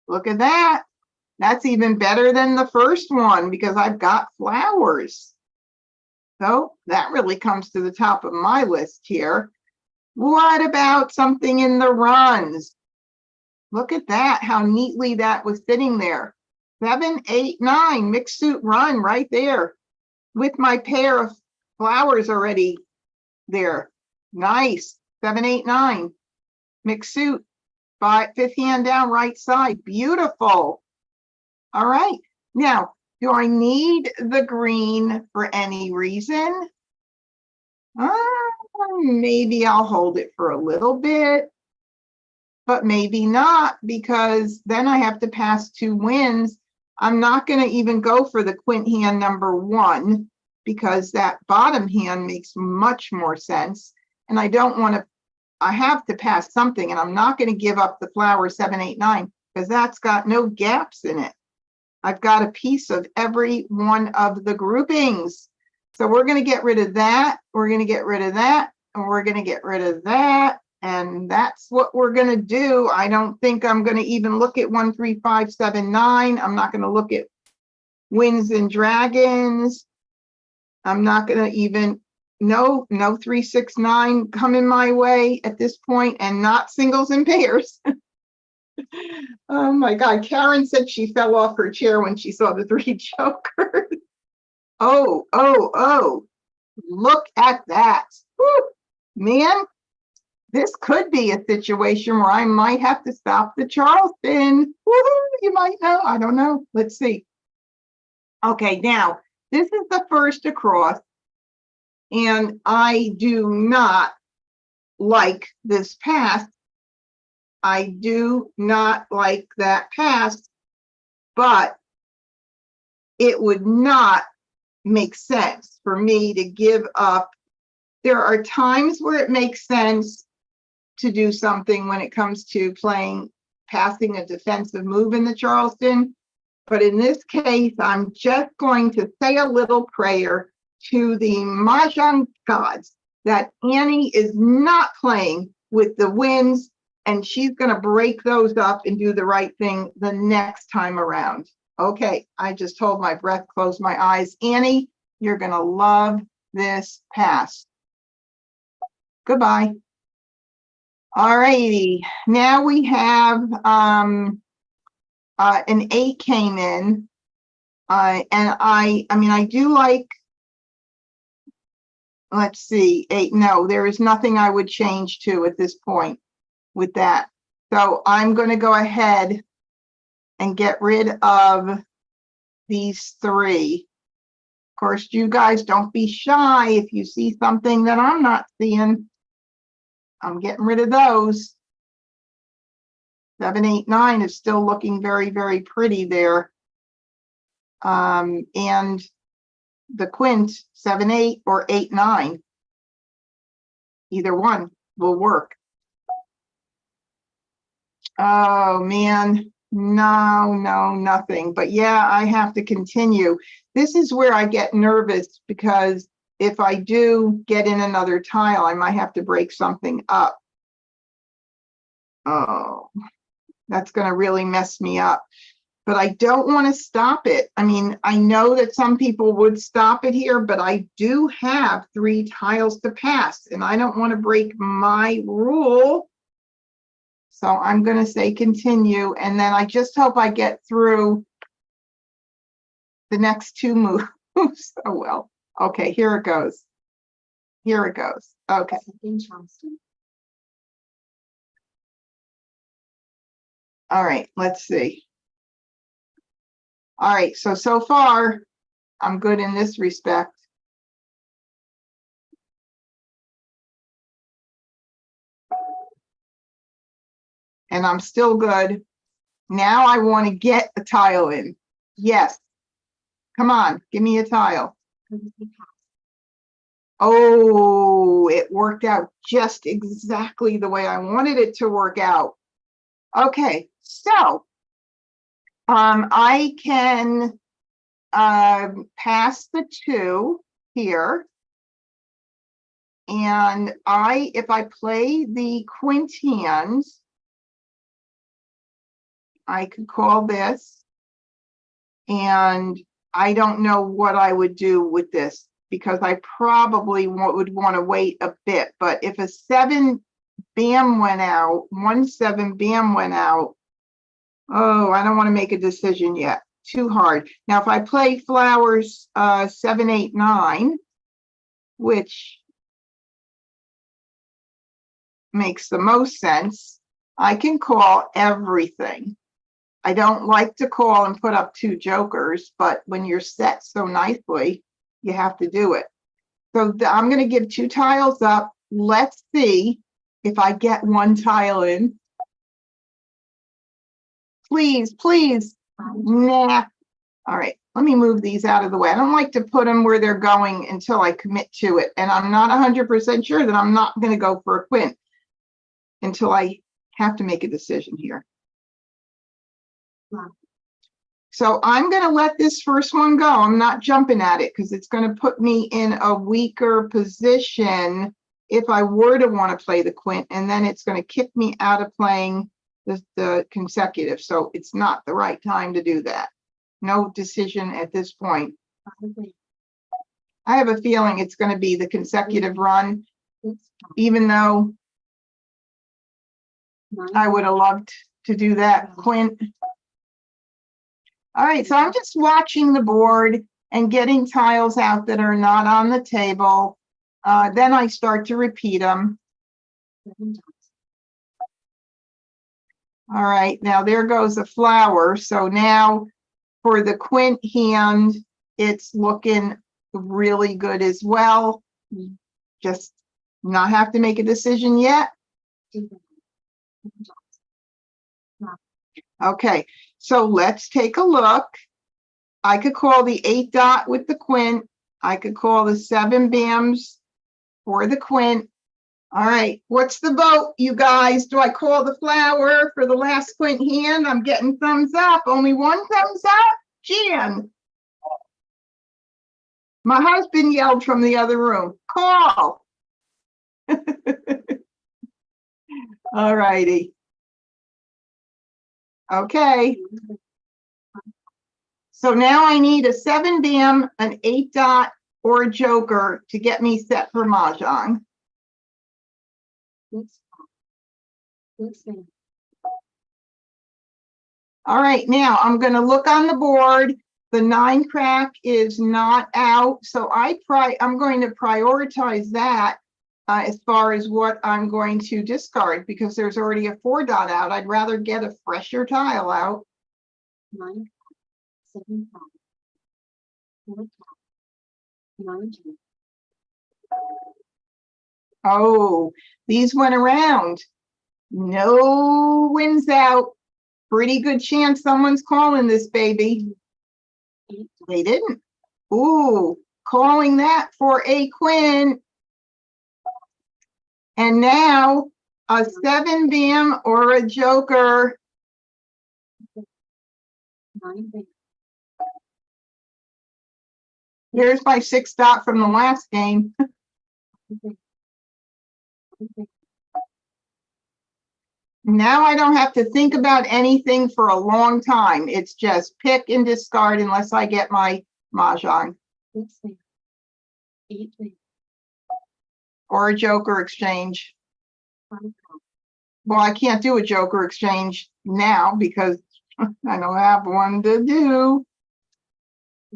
Look at that. That's even better than the first one because I've got flowers. So that really comes to the top of my list here. What about something in the runs? Look at that, how neatly that was sitting there. 7, 8, 9, mixed suit run right there with my pair of flowers already there. Nice. 7, 8, 9, mixed suit. 5th hand down, right side. Beautiful. All right. Now, do I need the green for any reason? Maybe I'll hold it for a little bit, but maybe not, because then I have to pass 2 winds. I'm not going to even go for the quint hand number 1 because that bottom hand makes much more sense. And I don't want to, I have to pass something, and I'm not going to give up the flower 7, 8, 9 because that's got no gaps in it. I've got a piece of every one of the groupings. So we're going to get rid of that. We're going to get rid of that. And we're going to get rid of that. And that's what we're going to do. I don't think I'm going to even look at 1, 3, 5, 7, 9. I'm not going to look at Winds and Dragons. I'm not going to even, no 3, 6, 9 coming my way at this point, and not singles and pairs. Oh my God. Karen said she fell off her chair when she saw the 3 jokers. Oh, look at that. Woo. Man, this could be a situation where I might have to stop the Charleston. Woo-hoo, you might know. I don't know. Let's see. Okay, now, this is the first across, and I do not like this pass. I do not like that pass, but it would not make sense for me to give up. There are times where it makes sense to do something when it comes to passing a defensive move in the Charleston. But in this case, I'm just going to say a little prayer to the Mah Jongg gods that Annie is not playing with the wins, and she's going to break those up and do the right thing the next time around. Okay, I just hold my breath, close my eyes. Annie, you're going to love this pass. Goodbye. All righty, now we have an 8 came in, and I mean, I do like, let's see, 8. No, there is nothing I would change to at this point with that. So I'm going to go ahead and get rid of these 3. Of course, you guys don't be shy if you see something that I'm not seeing. I'm getting rid of those. 7, 8, 9 is still looking very, very pretty there. And the quint, 7, 8 or 8, 9. Either one will work. Oh man, no, nothing. But yeah, I have to continue. This is where I get nervous, because if I do get in another tile, I might have to break something up. Oh, that's going to really mess me up. But I don't want to stop it. I mean, I know that some people would stop it here, but I do have 3 tiles to pass, and I don't want to break my rule. So I'm going to say continue, and then I just hope I get through the next 2 moves. Oh, well. Okay, here it goes. Here it goes. Okay. All right, let's see. All right, so far, I'm good in this respect. And I'm still good. Now I want to get a tile in. Yes. Come on, give me a tile. Oh, it worked out just exactly the way I wanted it to work out. Okay, so I can pass the 2 here. And if I play the quint hands, I could call this, and I don't know what I would do with this, because I probably would want to wait a bit. But if a 7 bam went out, 1 7 bam went out, oh, I don't want to make a decision yet. Too hard. Now, if I play flowers 7, 8, 9, which makes the most sense, I can call everything. I don't like to call and put up 2 jokers, but when you're set so nicely, you have to do it. So I'm going to give 2 tiles up. Let's see if I get 1 tile in. Please, please. Nah. All right, let me move these out of the way. I don't like to put them where they're going until I commit to it. And I'm not 100% sure that I'm not going to go for a quint until I have to make a decision here. So I'm going to let this first one go. I'm not jumping at it, because it's going to put me in a weaker position if I were to want to play the quint, and then it's going to kick me out of playing the consecutive. So it's not the right time to do that. No decision at this point. I have a feeling it's going to be the consecutive run, even though I would have loved to do that quint. All right, so I'm just watching the board and getting tiles out that are not on the table. Then I start to repeat them. All right, now there goes a flower. So now for the quint hand, it's looking really good as well. Just not have to make a decision yet. Okay, so let's take a look. I could call the 8 dot with the quint. I could call the 7 bams for the quint. All right, what's the vote, you guys? Do I call the flower for the last quint hand? I'm getting thumbs up. Only 1 thumbs up? Jan. My husband yelled from the other room, call. All righty. Okay. So now I need a 7 bam, an 8 dot, or a joker to get me set for Mahjong. All right, now I'm going to look on the board. The 9 crack is not out, so I'm going to prioritize that as far as what I'm going to discard, because there's already a 4 dot out. I'd rather get a fresher tile out. 9, 7, 5, 4, 9, 2. Oh, these went around. No wins out. Pretty good chance someone's calling this baby. 8, They didn't. Ooh, calling that for a queen. And now a 7 bam or a joker. 9, bam. Here's my 6 dot from the last game. Okay. Okay. Now I don't have to think about anything for a long time. It's just pick and discard unless I get my Mahjong 6, bam. 8, bam. or a joker exchange. 5, bam. Well, I can't do a joker exchange now because I don't have one to do.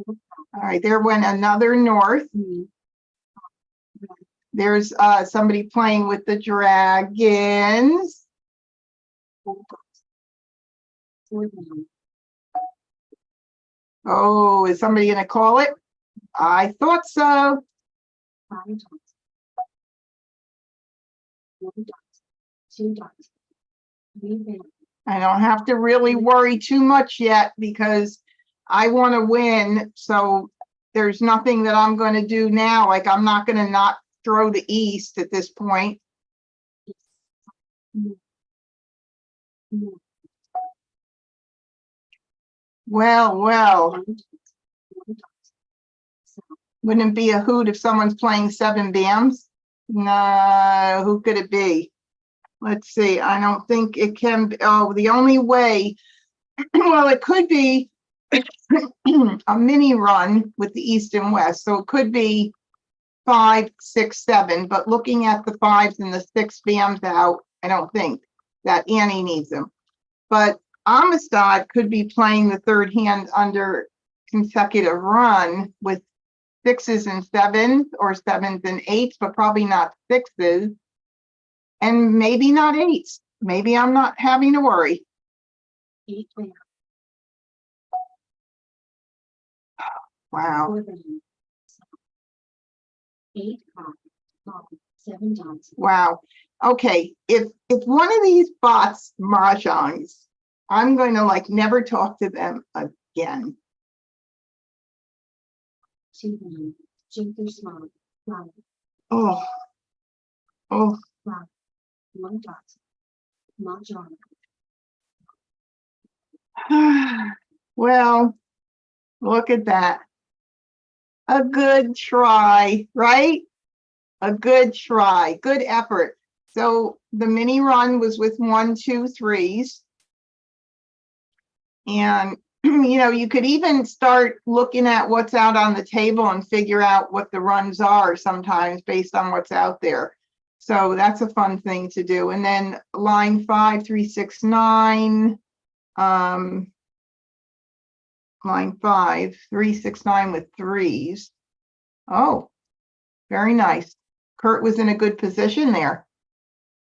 All right, there went another north. 3, There's somebody playing with the dragons. 4 dots. 4 bam. Oh, is somebody going to call it? I thought so. 5 dots. 1 dot. 2 dots. 3 bam. I don't have to really worry too much yet because I want to win. So there's nothing that I'm going to do now. Like I'm not going to not throw the east at this point. No. No. Well, 1 dot. 1 dot. 7. wouldn't it be a hoot if someone's playing 7 bams? No, who could it be? Let's see. I don't think it can be. Oh, the only way, well, it could be a mini run with the east and west. So it could be 5, 6, 7. But looking at the 5s and the 6 bams out, I don't think that Annie needs them. But Amistad could be playing the 3rd hand under consecutive run with 6s and 7s or 7s and 8s, but probably not 6s. And maybe not 8s. Maybe I'm not having to worry. 8 bam. Wow. 4 bam. 8 5, 5, 7 dots. Wow. Okay. If one of these bots mahjongs, I'm going to like never talk to them again. 2 bam. Joker small. Flower. Oh. Oh. Flower. 1 dot. Mahjong. Well, look at that. A good try, right? A good try, good effort. So the mini run was with 1, 2, 3s. And, you know, you could even start looking at what's out on the table and figure out what the runs are sometimes based on what's out there. So that's a fun thing to do. And then line 5, 3, 6, 9. Line 5, 3, 6, 9 with 3s. Oh, very nice. Kurt was in a good position there.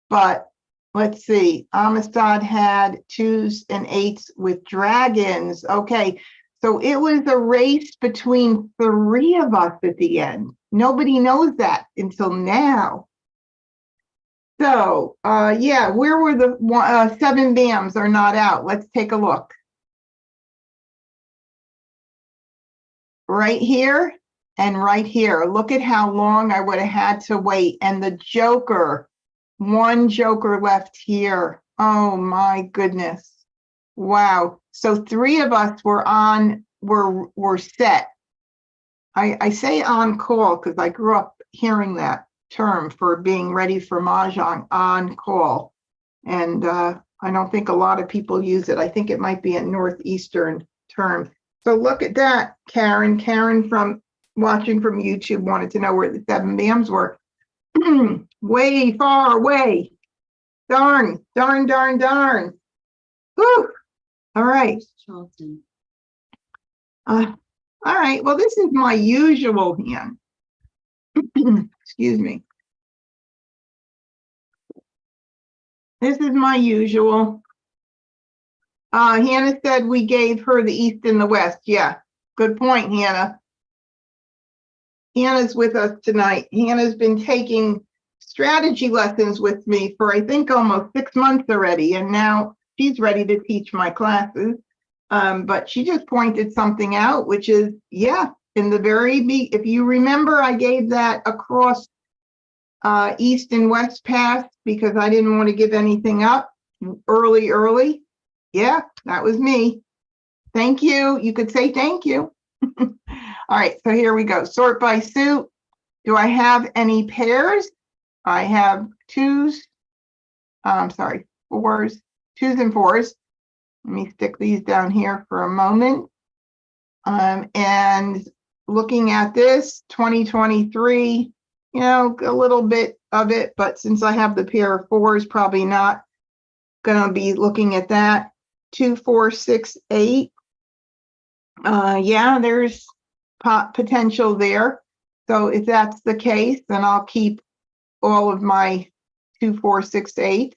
But let's see, Amistad had 2s and 8s with dragons. Okay, so it was a race between 3 of us at the end. Nobody knows that until now. So, yeah, where were the 7 bams are not out? Let's take a look. Right here and right here. Look at how long I would have had to wait. And the joker, 1 joker left here. Oh my goodness. Wow. So 3 of us were set. I say on call because I grew up hearing that. term for being ready for Mahjong on call. And I don't think a lot of people use it. I think it might be a Northeastern term. So look at that, Karen. Karen from watching from YouTube wanted to know where the 7 BMs were. Way far away. Darn, darn, darn, darn. Whew. All right. Charlton. All right. Well, this is my usual hand. Excuse me. This is my usual. Hannah said we gave her the East and the West. Yeah, good point, Hannah. Hannah's with us tonight. Hannah's been taking strategy lessons with me for, I think, almost 6 months already, and now she's ready to teach my classes. But she just pointed something out, which is, yeah, in the if you remember, I gave that across East and West pass because I didn't want to give anything up early. Yeah, that was me. Thank you. You could say thank you. All right, so here we go. Sort by suit. Do I have any pairs? I have fours, 2s and 4s. Let me stick these down here for a moment. And looking at this 2023, you know, a little bit of it, but since I have the pair of 4s, probably not gonna be looking at that. 2, 4, 6, 8. Yeah, there's potential there. So if that's the case, then I'll keep all of my 2, 4, 6, 8.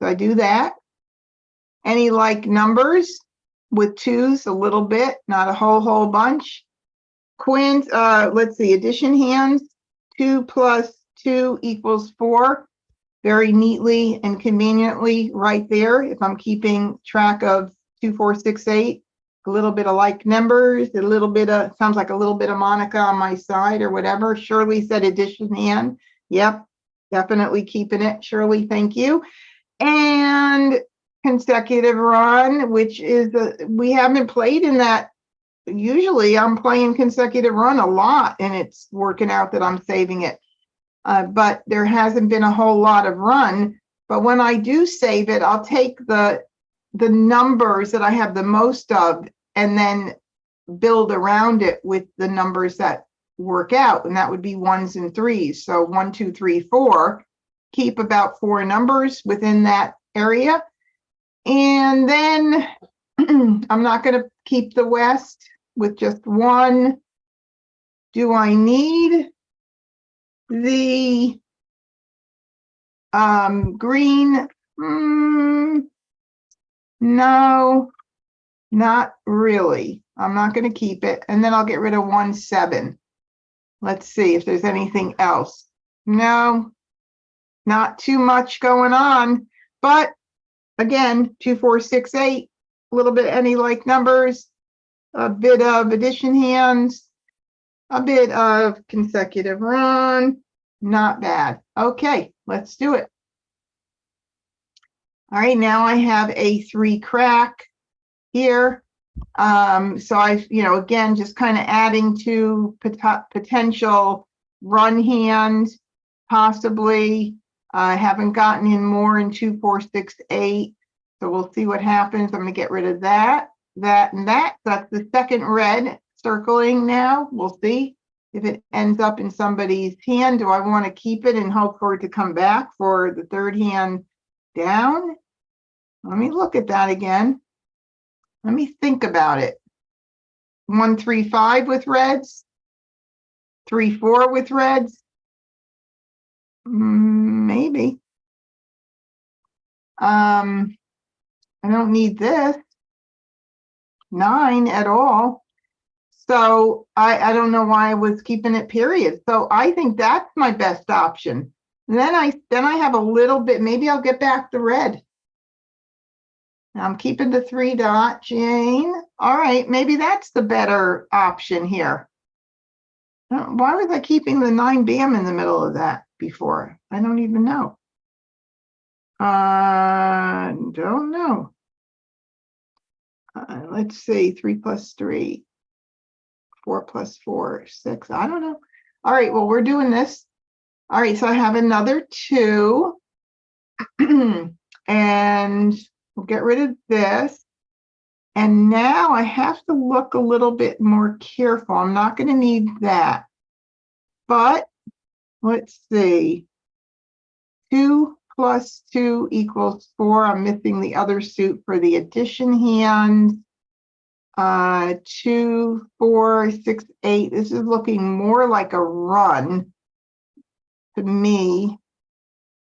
So I do that. Any like numbers with 2s, a little bit, not a whole bunch. Quint, let's see, addition hands, 2 plus 2 equals 4. Very neatly and conveniently right there. If I'm keeping track of 2, 4, 6, 8, a little bit of like numbers, a little bit of, sounds like a little bit of Monica on my side or whatever. Shirley said addition hand. Yep, definitely keeping it. Shirley, thank you. And consecutive run, which is, we haven't played in that. Usually I'm playing consecutive run a lot and it's working out that I'm saving it. But there hasn't been a whole lot of run. But when I do save it, I'll take the numbers that I have the most of and then build around it with the numbers that work out. And that would be 1s and 3s. So 1, 2, 3, 4. Keep about 4 numbers within that area. And then I'm not going to keep the West with just 1. Do I need the green? No, not really. I'm not going to keep it. And then I'll get rid of 1, 7. Let's see if there's anything else. No, not too much going on. But again, 2, 4, 6, 8, a little bit any like numbers, a bit of addition hands, a bit of consecutive run. Not bad. Okay, let's do it. All right, now I have a 3 crack here. So I, again, just kind of adding to potential run hands, possibly. I haven't gotten in more in 2, 4, 6, 8. So we'll see what happens. I'm going to get rid of that, and that. That's the second red circling now. We'll see if it ends up in somebody's hand. Do I want to keep it and hope for it to come back for the third hand down? Let me look at that again. Let me think about it. 1, 3, 5 with reds. 3, 4 with reds. Maybe. I don't need this 9 at all. So I don't know why I was keeping it, period. So I think that's my best option. And then I have a little bit, maybe I'll get back the red. I'm keeping the 3 dot, Jane. All right, maybe that's the better option here. Why was I keeping the 9 BM in the middle of that before? I don't even know. Don't know. Let's see, 3 plus 3, 4 plus 4, 6. I don't know. All right, well, we're doing this. All right, so I have another 2. And we'll get rid of this. And now I have to look a little bit more careful. I'm not going to need that. But let's see. 2 plus 2 equals 4. I'm missing the other suit for the addition hand. 2, 4, 6, 8. This is looking more like a run to me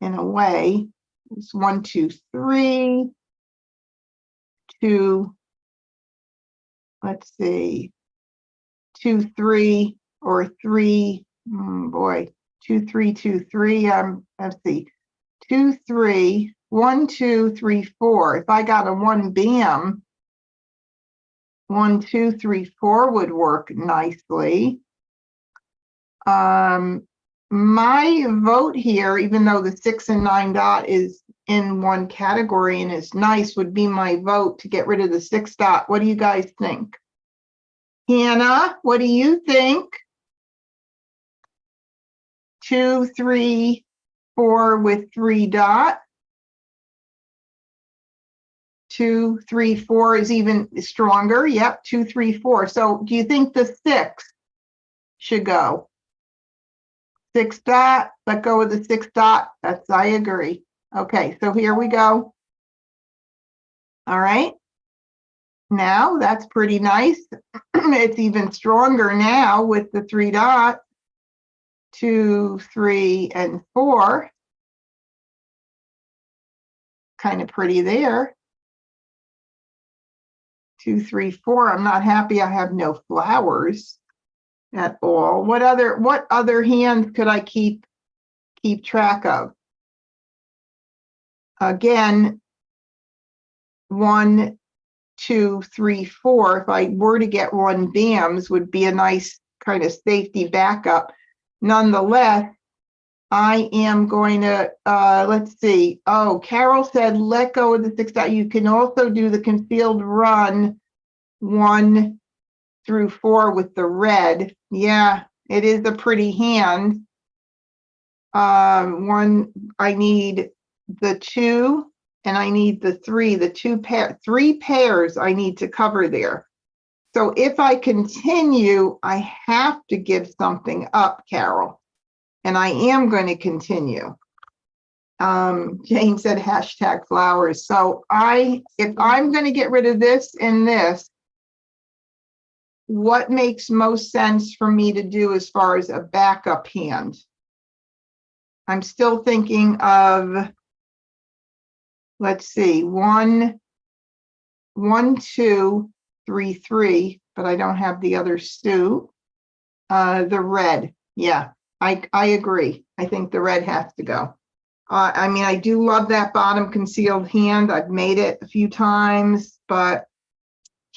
in a way. It's 1, 2, 3. 2. Let's see. 2, 3, or 3. Boy, 2, 3, 2, 3. Let's see. 2, 3. 1, 2, 3, 4. If I got a 1 bam, 1, 2, 3, 4 would work nicely. My vote here, even though the 6 and 9 dot is in one category and is nice, would be my vote to get rid of the 6 dot. What do you guys think? Hannah, what do you think? 2, 3, 4 with 3 dot. 2, 3, 4 is even stronger. Yep, 2, 3, 4. So do you think the 6 should go? 6 dot, let go of the 6 dot. I agree. Okay, so here we go. All right. Now that's pretty nice. It's even stronger now with the 3 dot. 2, 3, and 4. Kind of pretty there. 2, 3, 4. I'm not happy I have no flowers at all. What other hands could I keep track of? Again, 1, 2, 3, 4. If I were to get 1 bams, would be a nice kind of safety backup. Nonetheless, I am going to, let's see. Oh, Carol said, let go of the 6 dot. You can also do the concealed run 1 through 4 with the red. Yeah, it is a pretty hand. I need the 2 and I need the 3, the 3 pairs I need to cover there. So if I continue, I have to give something up, Carol. And I am going to continue. Jane said hashtag flowers. So if I'm going to get rid of this and this, what makes most sense for me to do as far as a backup hand? I'm still thinking of, let's see, 1, 2, 3, 3, but I don't have the other suit. The red. Yeah, I agree. I think the red has to go. I mean, I do love that bottom concealed hand. I've made it a few times, but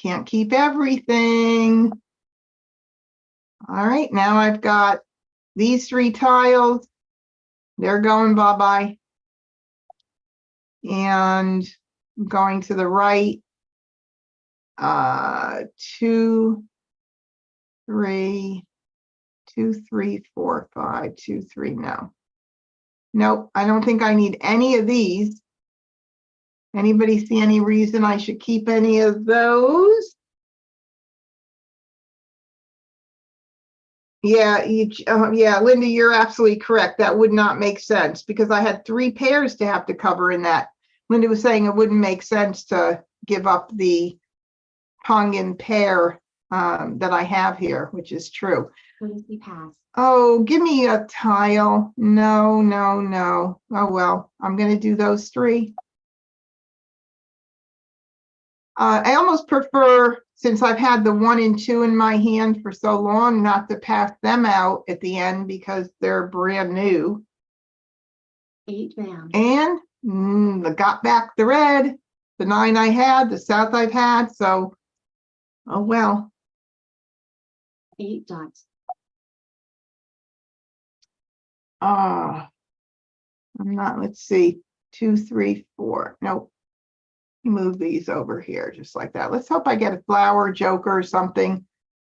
can't keep everything. All right, now I've got these 3 tiles. They're going bye-bye. And I'm going to the right. 2, 3, 2, 3, 4, 5, 2, 3. No. Nope, I don't think I need any of these. Anybody see any reason I should keep any of those? Yeah, yeah, Linda, you're absolutely correct. That would not make sense because I had 3 pairs to have to cover in that. Linda was saying it wouldn't make sense to give up the hung in pair that I have here, which is true. Pass. Oh, give me a tile. No, no, no. Oh, well, I'm going to do those 3. I almost prefer, since I've had the 1 and 2 in my hand for so long, not to pass them out at the end because they're brand new. 8 bam. And I got back the red, the 9 I had, the south I've had. So, oh well. 8 dots. I'm not, let's see, 2, 3, 4. Nope. Move these over here just like that. Let's hope I get a flower joker or something,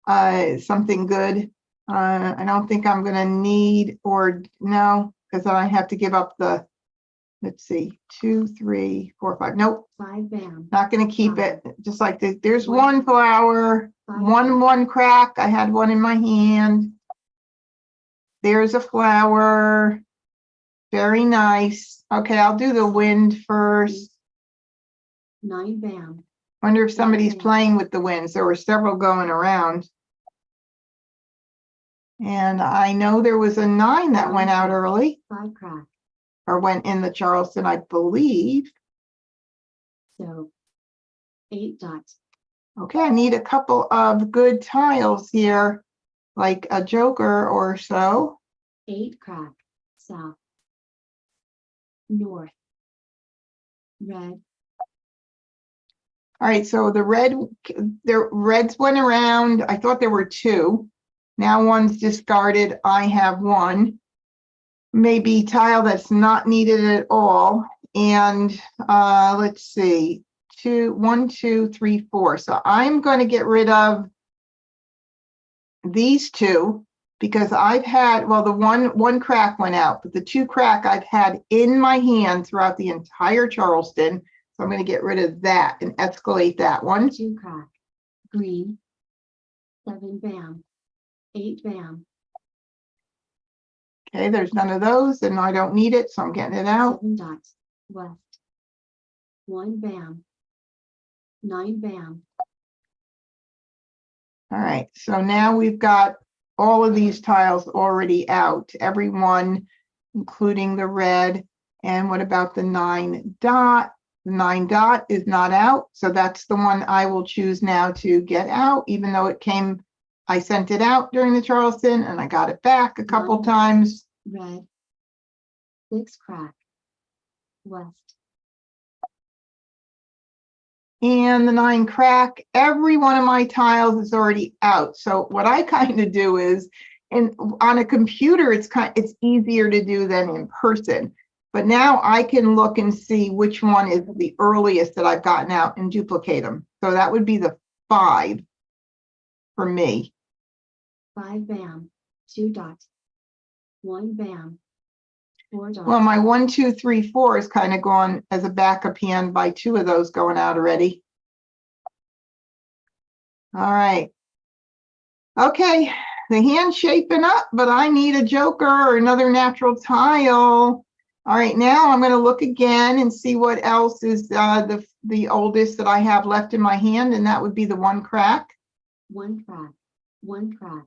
something good. I don't think I'm gonna need, or no, because I have to give up the, let's see, 2, 3, 4, 5. Nope, 5 bam. not gonna keep it. Just like this. There's One. one flower, one crack. I had one in my hand. There's a flower. Very nice. Okay, I'll do the wind first. 9 bam. Wonder if somebody's Okay. playing with the winds. There were several going around. And I know there was a 9 that went out early, 5 crack. or went in the Charleston, I believe. So 8 dots. Okay, I need a couple of good tiles here, like a joker or so. 8 crack. South. North. Red. All right, so the reds went around. I thought there were 2. Now one's discarded. I have 1. Maybe tile that's not needed at all. And let's see, 1, 2, 3, 4. So I'm going to get rid of these 2 because I've had, well, the one crack went out, but the 2 crack I've had in my hand throughout the entire Charleston. So I'm going to get rid of that and escalate that one. 2 crack. Green. 7 bam. 8 bam. Okay, there's none of those and I don't need it, so I'm getting it out. 7 dots. West. 1 bam. 9 bam. All right, so now we've got all of these tiles already out, every one, including the red. And what about the 9 dot? The 9 dot is not out, so that's the one I will choose now to get out, even though it came, I sent it out during the Charleston and I got it back a couple 9 times. Red. 6 crack. West. And the 9 crack, every one of my tiles is already out. So what I kind of do is, and on a computer, it's easier to do than in person. But now I can look and see which one is the earliest that I've gotten out and duplicate them. So that would be the 5 for me. 5 bam. 2 dots. 1 bam. 4 dots. Well, my 1, 2, 3, 4 is kind of gone as a backup hand by 2 of those going out already. All right. Okay, the hand's shaping up, but I need a joker or another natural tile. All right, now I'm going to look again and see what else is the oldest that I have left in my hand, and that would be the 1 crack. 1 crack. 1 crack.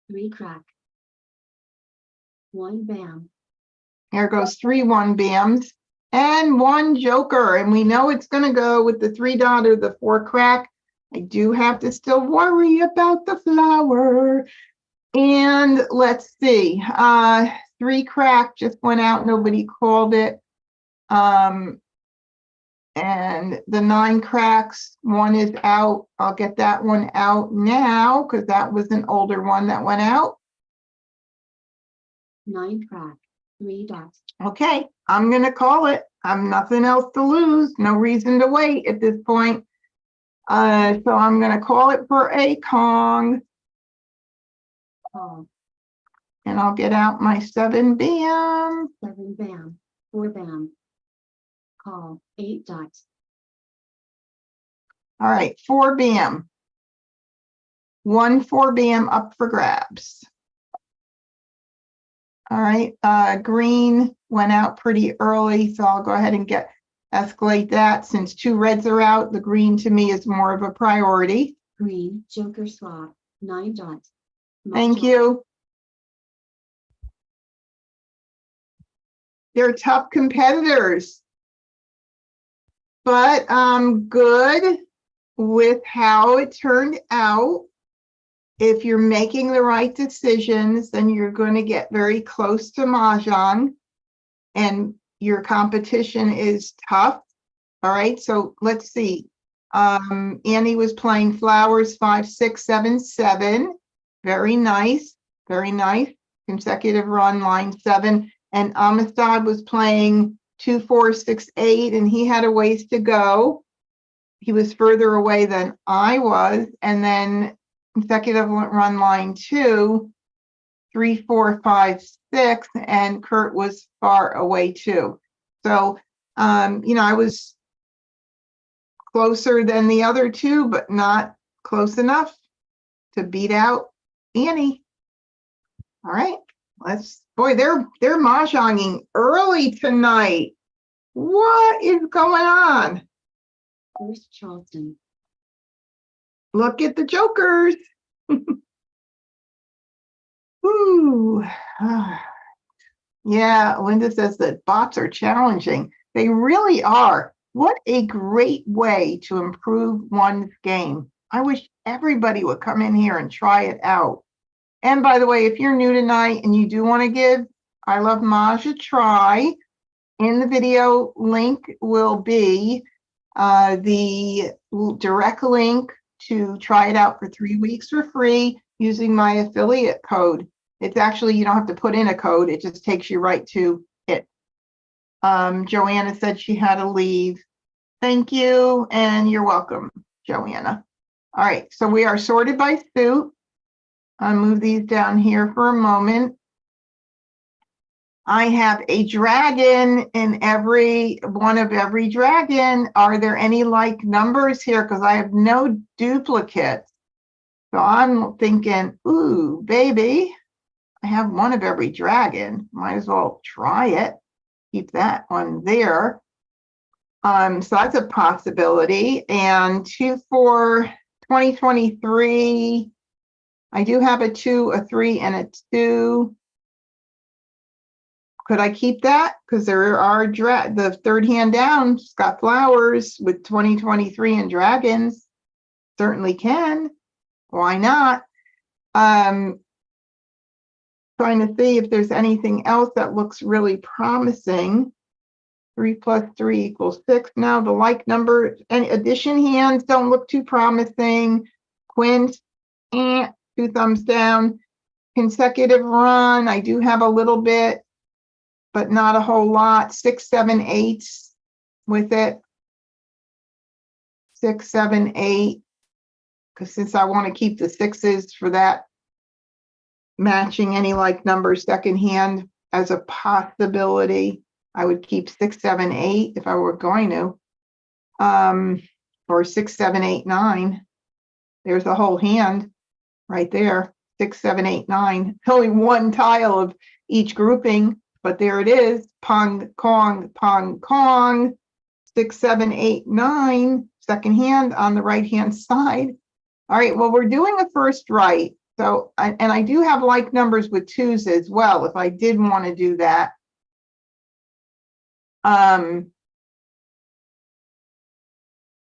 3 crack. 1 bam. There goes 3 1 bams and 1 joker, and we know it's going to go with the 3 dot or the 4 crack. I do have to still worry about the flower. And let's see, 3 crack just went out, nobody called it. And the 9 cracks, 1 is out. I'll get that one out now because that was an older one that went out. 9 crack. 3 dots. Okay, I'm gonna call it. I'm nothing else to lose, no reason to wait at this point. So I'm gonna call it for a Kong. Call. And I'll get out my 7 bam. 7 bam. 4 bam. Call. 8 dots. All right, 4 bam. 1 4 bam up for grabs. All right, green went out pretty early, so I'll go ahead and escalate that. Since 2 reds are out, the green to me is more of a priority. Green. Joker swap. 9 dots. Thank you. They're tough competitors, but I'm good with how it turned out. If you're making the right decisions, then you're going to get very close to Mah Jongg, and your competition is tough. All right, so let's see. Annie was playing flowers 5, 6, 7, 7. Very nice, very nice. Consecutive run, line 7. And Amistad was playing 2, 4, 6, 8, and he had a ways to go. He was further away than I was. And then consecutive run line 2, 3, 4, 5, 6, and Kurt was far away too. So, I was closer than the other two, but not close enough to beat out Annie. All right, they're mahjonging early tonight. What is going on? Where's Charleston? Look at the jokers. Ooh. Yeah, Linda says that bots are challenging. They really are. What a great way to improve one's game. I wish everybody would come in here and try it out. And by the way, if you're new tonight and you do want to give I Love Maj a try, in the video link will be the direct link to try it out for 3 weeks for free using my affiliate code. It's actually, you don't have to put in a code. It just takes you right to it. Joanna said she had to leave. Thank you, and you're welcome, Joanna. All right, so we are sorted by suit. I'll move these down here for a moment. I have a dragon in every one of every dragon. Are there any like numbers here? Because I have no duplicates. So I'm thinking, ooh, baby, I have one of every dragon. Might as well try it. Keep that one there. So that's a possibility. And 2 for 2023. I do have a 2, a 3, and a 2. Could I keep that? Because there are the third hand down, it's got flowers with 2023 and dragons. Certainly can. Why not? Trying to see if there's anything else that looks really promising. 3 plus 3 equals 6. Now the like number and addition hands don't look too promising. Quint, 2 thumbs down. Consecutive run, I do have a little bit, but not a whole lot. 6, 7, 8 with it. 6, 7, 8. Because since I want to keep the 6s for that matching any like number second hand as a possibility, I would keep 6, 7, 8 if I were going to. Or 6, 7, 8, 9. There's a whole hand right there. 6, 7, 8, 9. Only one tile of each grouping. But there it is, pong, kong, pong, kong, 6, 7, 8, 9, second hand on the right-hand side. All right, well, we're doing a first right. So, and I do have like numbers with 2s as well, if I did want to do that. To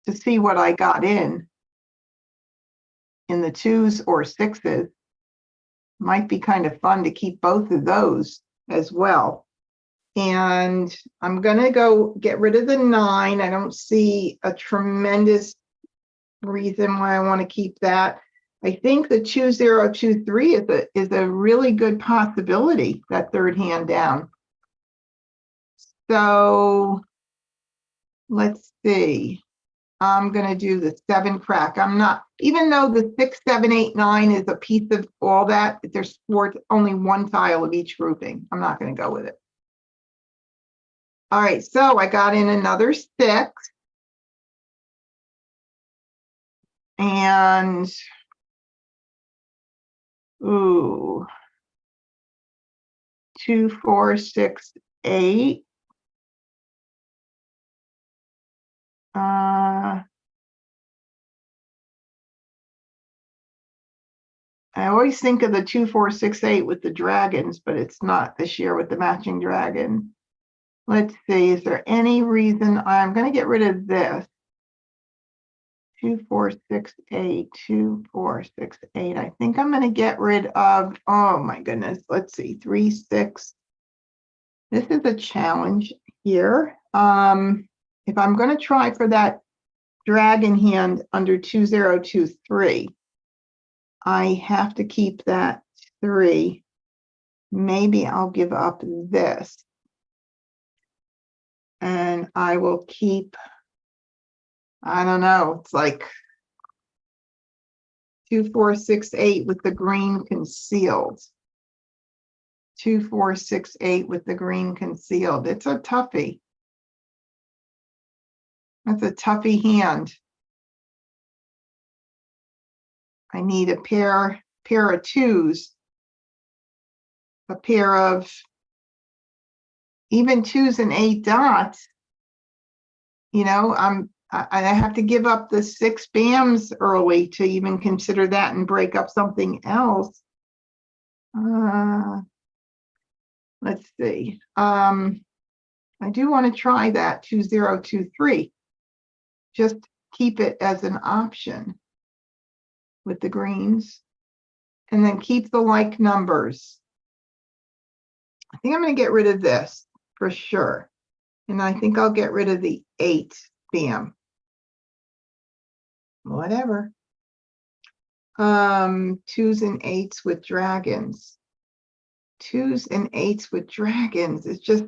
see what I got in the 2s or 6s. Might be kind of fun to keep both of those as well. And I'm going to go get rid of the 9. I don't see a tremendous reason why I want to keep that. I think the 2023 is a really good possibility, that third hand down. So let's see. I'm going to do the 7 crack. I'm not, even though the 6, 7, 8, 9 is a piece of all that, there's only one tile of each grouping. I'm not going to go with it. All right, so I got in another 6. And, ooh, 2, 4, 6, 8. I always think of the 2, 4, 6, 8 with the dragons, but it's not this year with the matching dragon. Let's see, is there any reason I'm going to get rid of this? 2, 4, 6, 8, 2, 4, 6, 8. I think I'm going to get rid of, oh my goodness, let's see, 3, 6. This is a challenge here. If I'm going to try for that dragon hand under 2023, I have to keep that 3. Maybe I'll give up this. And I will keep, I don't know, it's like 2468 with the green concealed. 2468 with the green concealed. It's a toughie. That's a toughie hand. I need a pair of twos, a pair of even twos and 8 dots. You know, I have to give up the 6 BAMs early to even consider that and break up something else. Let's see. I do want to try that 2023. Just keep it as an option with the greens, and then keep the like numbers. I think I'm going to get rid of this for sure. And I think I'll get rid of the 8 BAM. Whatever. 2s and 8s with dragons. 2s and 8s with dragons. It's just,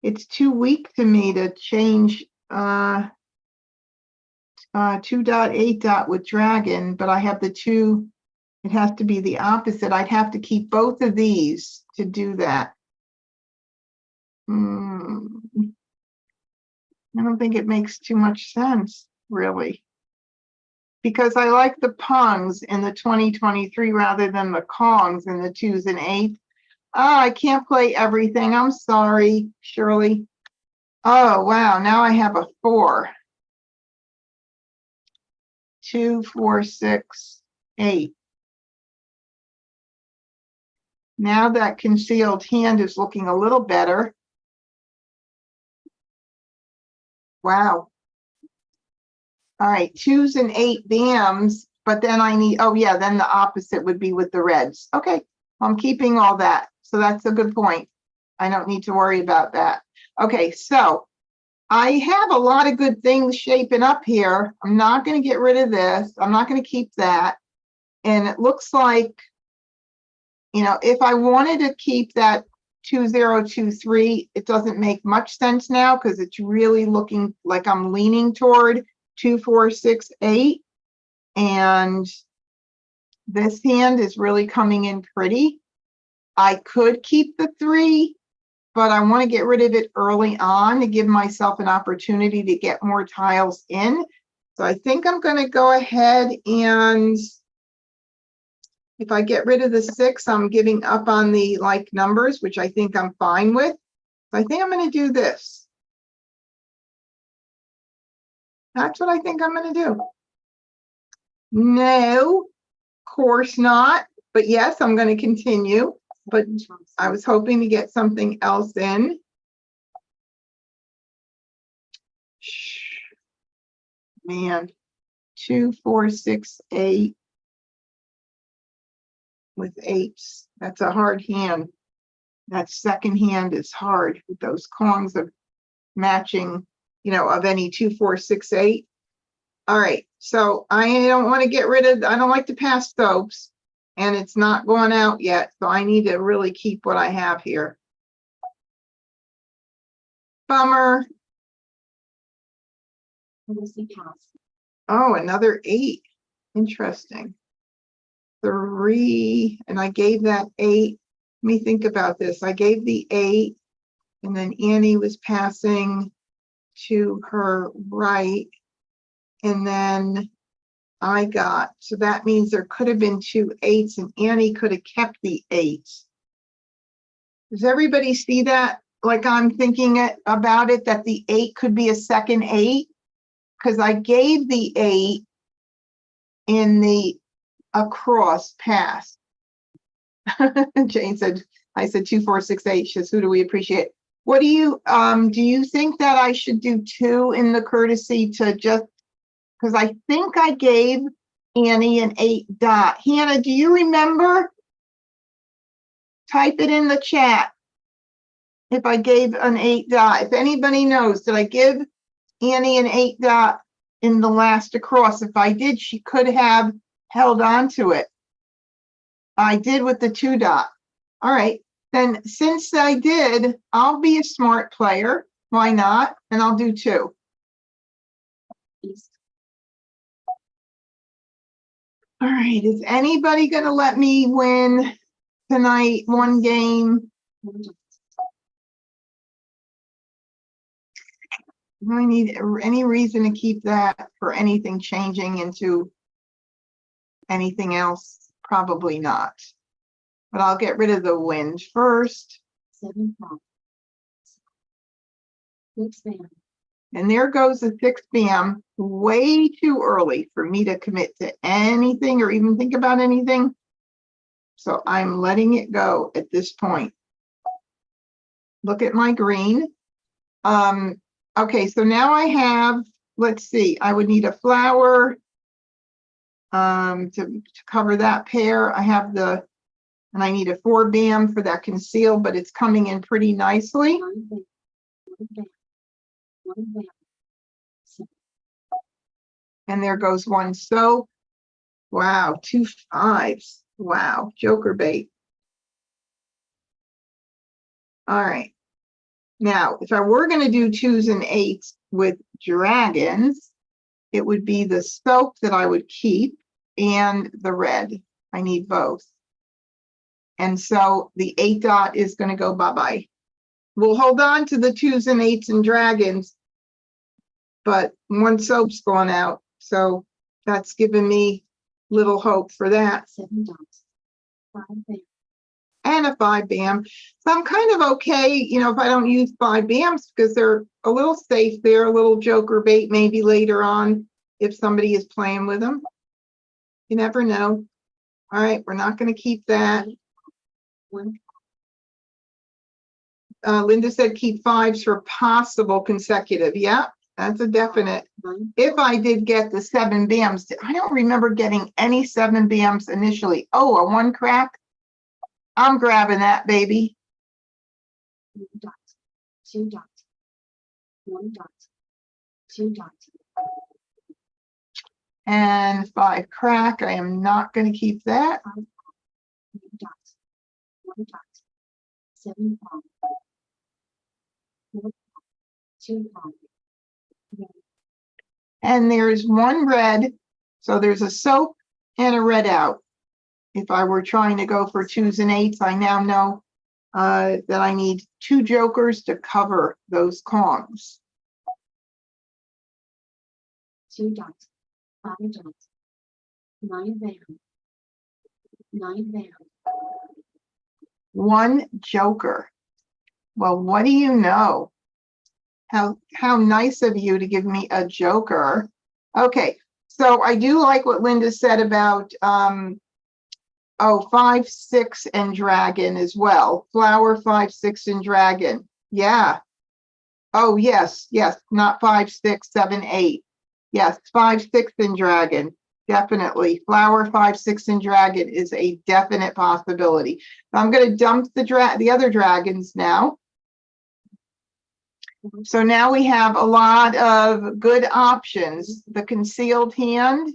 it's too weak to me to change 2.8 with dragon, but I have the 2. It has to be the opposite. I'd have to keep both of these to do that. I don't think it makes too much sense, really. Because I like the pungs in the 2023 rather than the kongs in the 2s and 8s. Oh, I can't play everything. I'm sorry, Shirley. Oh, wow. Now I have a 4. 2, 4, 6, 8. Now that concealed hand is looking a little better. Wow. All right, 2s and 8 BAMs, but then I need, oh yeah, then the opposite would be with the reds. Okay, I'm keeping all that. So that's a good point. I don't need to worry about that. Okay, so I have a lot of good things shaping up here. I'm not going to get rid of this. I'm not going to keep that. And it looks like, you know, if I wanted to keep that 2023, it doesn't make much sense now because it's really looking like I'm leaning toward 2, 4, 6, 8. And this hand is really coming in pretty. I could keep the 3, but I want to get rid of it early on to give myself an opportunity to get more tiles in. So I think I'm going to go ahead and if I get rid of the 6, I'm giving up on the like numbers, which I think I'm fine with. So I think I'm going to do this. That's what I think I'm going to do. No, of course not. But yes, I'm going to continue. But I was hoping to get something else in. Man, 2, 4, 6, 8 with 8s. That's a hard hand. That second hand is hard with those kongs of matching, you know, of any 2, 4, 6, 8. All right, so I don't want to get rid of, I don't like to pass soaps, and it's not going out yet, so I need to really keep what I have here. Bummer. Oh, another 8. Interesting. 3, and I gave that 8. Let me think about this. I gave the 8, and then Annie was passing to her right, and then I got, so that means there could have been 2 8s, and Annie could have kept the 8s. Does everybody see that? Like I'm thinking about it, that the 8 could be a second 8, because I gave the 8 in the across pass. Jane said, I said 2, 4, 6, 8. She says, who do we appreciate? What do you think that I should do 2 in the courtesy to just, because I think I gave Annie an 8 dot. Hannah, do you remember? Type it in the chat if I gave an 8 dot. If anybody knows, did I give Annie an 8 dot in the last across? If I did, she could have held on to it. I did with the 2 dot. All right, then since I did, I'll be a smart player. Why not? And I'll do 2. All right, is anybody gonna let me win tonight, one game? Do I need any reason to keep that for anything changing into anything else? Probably not. But I'll get rid of the wind first. 7 5. 6 bam. And there goes the 6 bam, way too early for me to commit to anything or even think about anything. So I'm letting it go at this point. Look at my green. Okay, so now I have, let's see, I would need a flower to cover that pair. I have the, and I need a 4 bam for that conceal, but it's coming in pretty nicely. 1 bam. 1 bam. 1 bam. 6. And there goes 1 soap. Wow, 2 5s. Wow, joker bait. All right. Now, if I were going to do 2s and 8s with dragons, it would be the soap that I would keep and the red. I need both. And so the 8 dot is going to go bye-bye. We'll hold on to the 2s and 8s and dragons, but 1 soap's gone out. So that's given me little hope for that. 7 dots. 5 bam. And a 5 bam. So I'm kind of okay, you know, if I don't use 5 bams because they're a little safe there, a little joker bait maybe later on if somebody is playing with them. You never know. All right, we're not going to keep that. 1. Linda said keep 5s for possible consecutive. Yeah, that's a definite. 9. If I did get the 7 bams, I don't remember getting any 7 bams initially. Oh, a 1 crack. I'm grabbing that, baby. 1 dot. 2 dot. 1 dot. 2 dot. And 5 crack. I am not going to keep that. 5 dot. 1 dot. 7 5. 4 2 5. And there's 1 red. So there's a soap and a red out. If I were trying to go for 2s and 8s, I now know that I need 2 jokers to cover those Kongs. 2 dots. 5 dots. 9 bam. 9 bam. 1 joker. Well, what do you know? How nice of you to give me a joker. Okay, so I do like what Linda said about 5 6 and dragon as well. Flower 5 6 and dragon. Yeah. Oh yes, not 5 6 7 8. Yes, 5 6 and dragon. Definitely. Flower 5 6 and dragon is a definite possibility. I'm going to dump the other dragons now. So now we have a lot of good options. The concealed hand,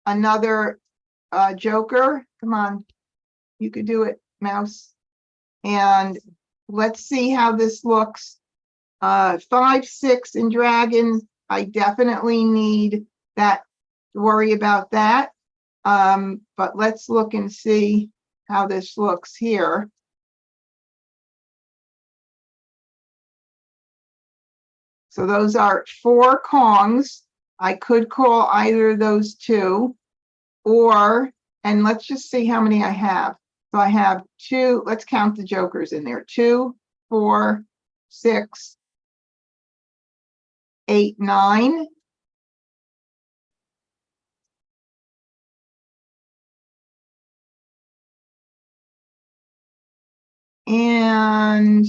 another joker. Come on, you could do it, mouse. And let's see how this looks. 5 6 in dragon. I definitely need that to worry about that. But let's look and see how this looks here. So those are 4 Kongs. I could call either of those 2, or, and let's just see how many I have. So I have 2, let's count the jokers in there. 2, 4, 6, 8, 9. And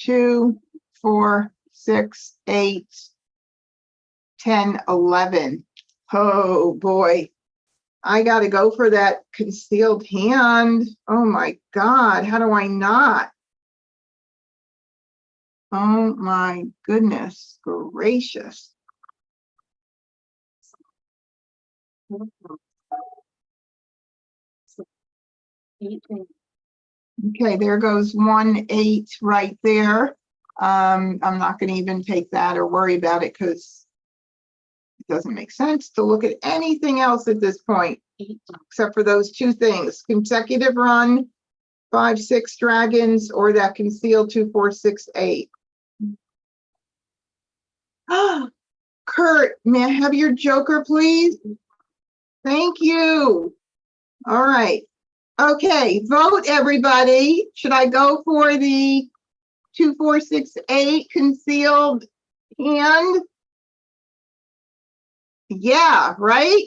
2, 4, 6, 8, 10, 11. Oh boy, I got to go for that concealed hand. Oh my God, how do I not? Oh my goodness gracious. 4 8 bam. Okay, there goes 1 8 right there. I'm not going to even take that or worry about it because doesn't make sense to look at anything else at this point, 8 dots. except for those two things, consecutive run, 5-6 dragons, or that concealed 2-4-6-8. Kurt, may I have your joker, please? Thank you. All right. Okay, vote everybody. Should I go for the 2-4-6-8 concealed hand? Yeah, right?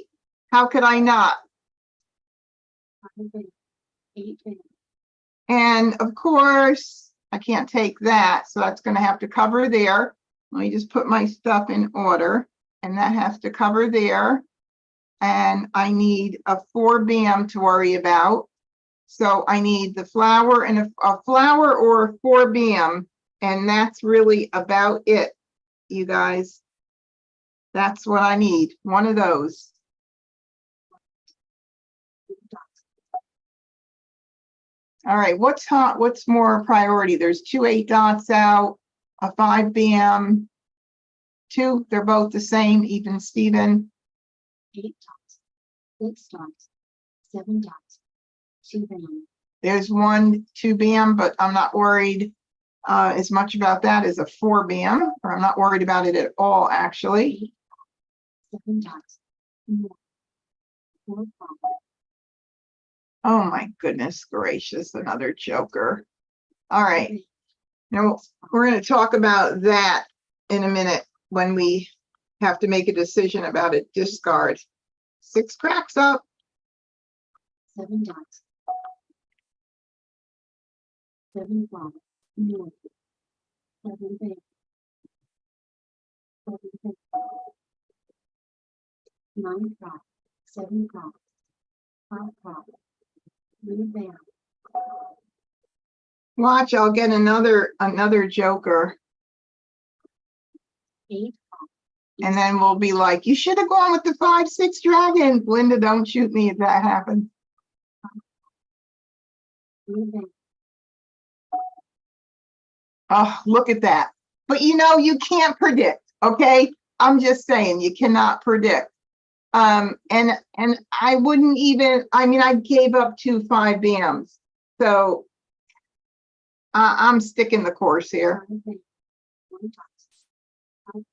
How could I not? 5 bands. 8 bands. And of course, I can't take that, so that's going to have to cover there. Let me just put my stuff in order, and that has to cover there. And I need a 4 bam to worry about. So I need the flower and a flower or a 4 bam, and that's really about it, you guys. That's what I need, one of those. All right, what's hot? What's more priority? There's 2 8 dots out, a 5 bam, 2. They're both the same, even Steven. 8 dots. 6 dots. 7 dots. 2 bands. There's 1 2 bam, but I'm not worried as much about that as a 4 bam, or I'm not worried about it at all, actually. 7 dots. More. 4 dots. Oh my goodness gracious, another joker. All right. Now we're going to talk about that in a minute when we have to make a decision about a discard. 6 cracks up. 7 dots. 7 flowers. More. 7 bands. 7 bands. 9 cracks. 7 cracks. 5 cracks. 3 bands. Watch, I'll get another joker, 8 and then we'll be like, you should have gone with the 5-6 dragon. Linda, don't shoot me if that happens. 3 bands. Oh, look at that. But you know, you can't predict, okay? I'm just saying, you cannot predict. And I wouldn't even, I mean, I gave up 2 5 bams. So I'm sticking the course here. 5 bands. 1 dots. 5 dots.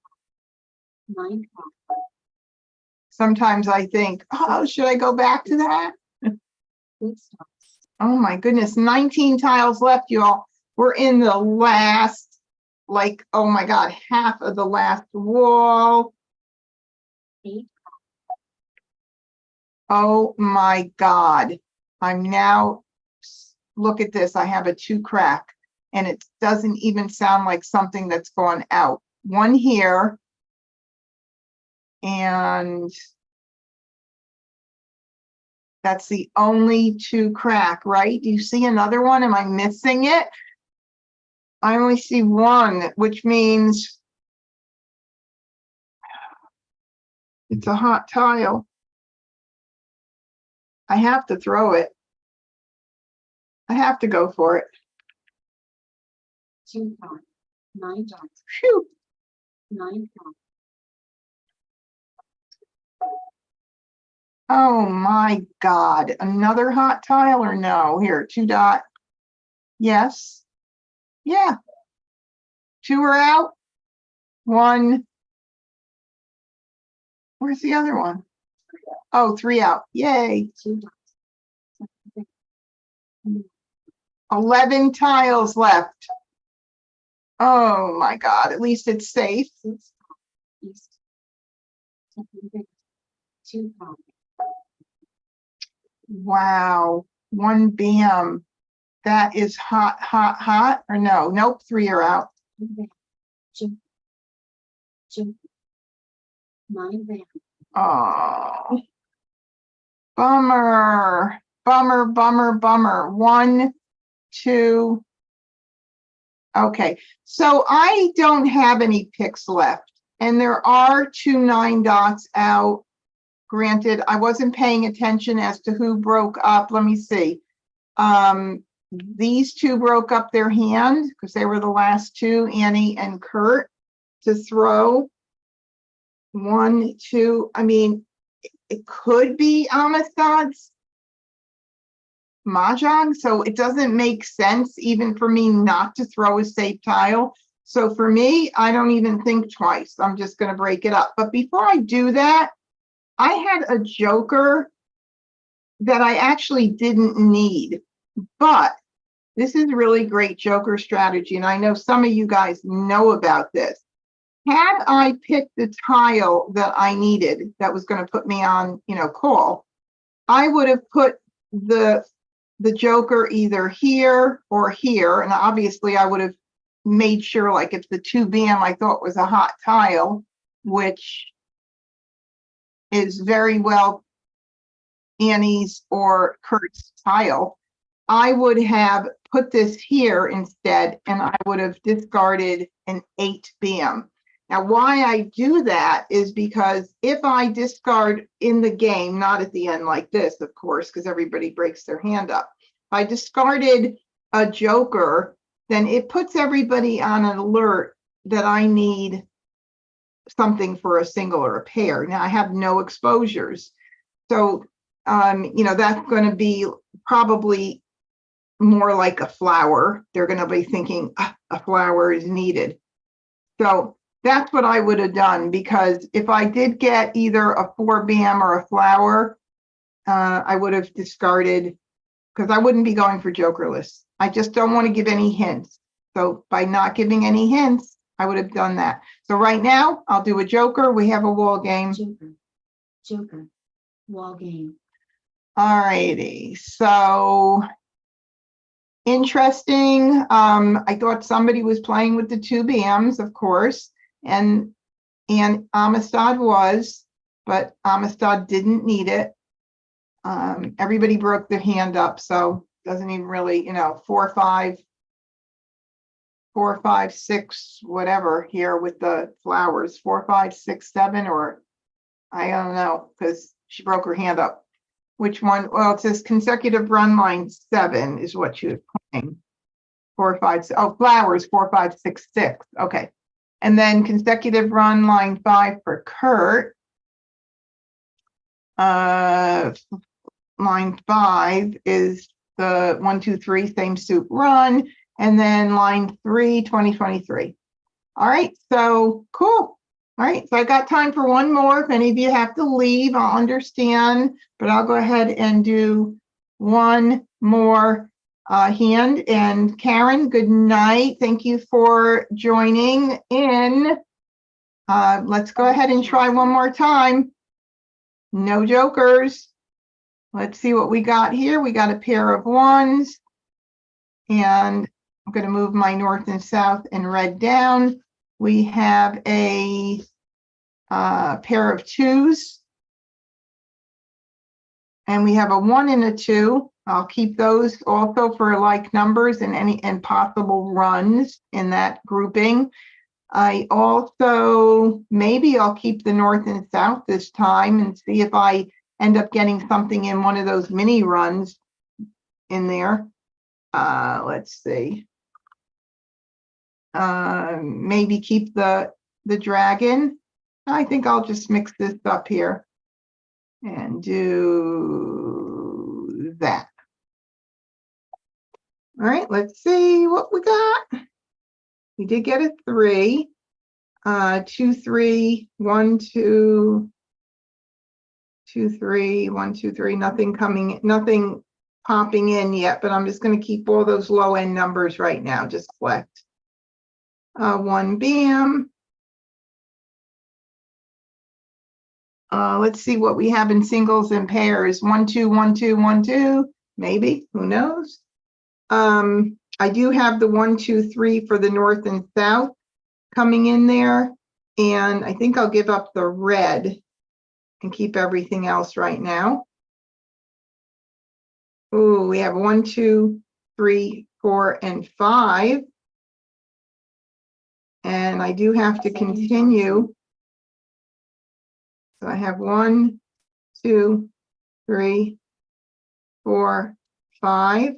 9 cracks. Sometimes I think, oh, should I go back to that? 6 dots. Oh my goodness, 19 tiles left, y'all. We're in the last, like, oh my God, half of the last wall. 8 Oh my God. I'm now, look at this. I have a 2 crack, and it doesn't even sound like something that's gone out. 1 here. And that's the only 2 crack, right? Do you see another one? Am I missing it? I only see 1, which means it's a hot tile. I have to throw it. I have to go for it. 2 cracks. 9 dots. Phew. 9 cracks. Oh my God. Another hot tile or no? Here, 2 dot. Yes. Yeah. 2 are out. 1. Where's the other one? Oh, 3 out. Yay. 2 dots. 7 bands. 11 tiles left. Oh my God. At least it's safe. 6 dots. East. 7 bands. 2 cracks. Wow. 1 bam. That is hot, hot, hot. Or no? Nope. 3 are out. 2 bands. 2. 9 bands. Oh. Bummer. Bummer, bummer, bummer. 1, 2. Okay. So I don't have any picks left. And there are 2 9 dots out. Granted, I wasn't paying attention as to who broke up. Let me see. These 2 broke up their hand because they were the last 2, Annie and Kurt, to throw. 1, 2. I mean, it could be Amistad's Mah Jongg, so it doesn't make sense even for me not to throw a safe tile. So for me, I don't even think twice. I'm just going to break it up. But before I do that, I had a joker that I actually didn't need, but this is really great joker strategy. And I know some of you guys know about this. Had I picked the tile that I needed that was going to put me on, call, I would have put the joker either here or here. And obviously I would have made sure, like if the 2BM I thought was a hot tile, which is very well Annie's or Kurt's tile, I would have put this here instead, and I would have discarded an 8BM. Now, why I do that is because if I discard in the game, not at the end like this, of course, because everybody breaks their hand up. If I discarded a joker, then it puts everybody on an alert that I need something for a single or a pair. Now, I have no exposures. So, that's going to be probably more like a flower. They're going to be thinking a flower is needed. So that's what I would have done, because if I did get either a 4BM or a flower, I would have discarded, because I wouldn't be going for jokerless. I just don't want to give any hints. So by not giving any hints, I would have done that. So right now, I'll do a joker. We have a wall game. Joker. Wall game. All righty. So interesting. I thought somebody was playing with the 2BMs, of course, and Amistad was, but Amistad didn't need it. Everybody broke their hand up, so doesn't even really, 4, 5, 6, whatever here with the flowers, 4, 5, 6, 7, or I don't know, because she broke her hand up. Which one? Well, it says consecutive run line 7 is what she was playing. 4, 5, 6. Oh, flowers 4, 5, 6, 6. Okay. And then consecutive run line 5 for Kurt. Line 5 is the 1, 2, 3 same suit run. And then line 3, 2023. All right. So cool. All right, so I got time for one more. If any of you have to leave, I'll understand, but I'll go ahead and do one more hand. And Karen, good night. Thank you for joining in. Let's go ahead and try one more time. No jokers. Let's see what we got here. We got a pair of 1s, and I'm going to move my north and south and red down. We have a pair of 2s, and we have a 1 and a 2. I'll keep those also for like numbers and possible runs in that grouping. I also, maybe I'll keep the north and south this time and see if I end up getting something in one of those mini runs in there. Let's see. Maybe keep the dragon. I think I'll just mix this up here and do that. All right, let's see what we got. We did get a 3, 2, 3, 1, 2, 2, 3, 1, 2, 3. Nothing popping in yet, but I'm just going to keep all those low end numbers right now. Just collect. 1BM. Let's see what we have in singles and pairs. 1, 2, 1, 2, 1, 2. Maybe, who knows? I do have the 1, 2, 3 for the north and south coming in there. And I think I'll give up the red and keep everything else right now. Oh, we have 1, 2, 3, 4, and 5. And I do have to continue. So I have 1, 2, 3, 4, 5.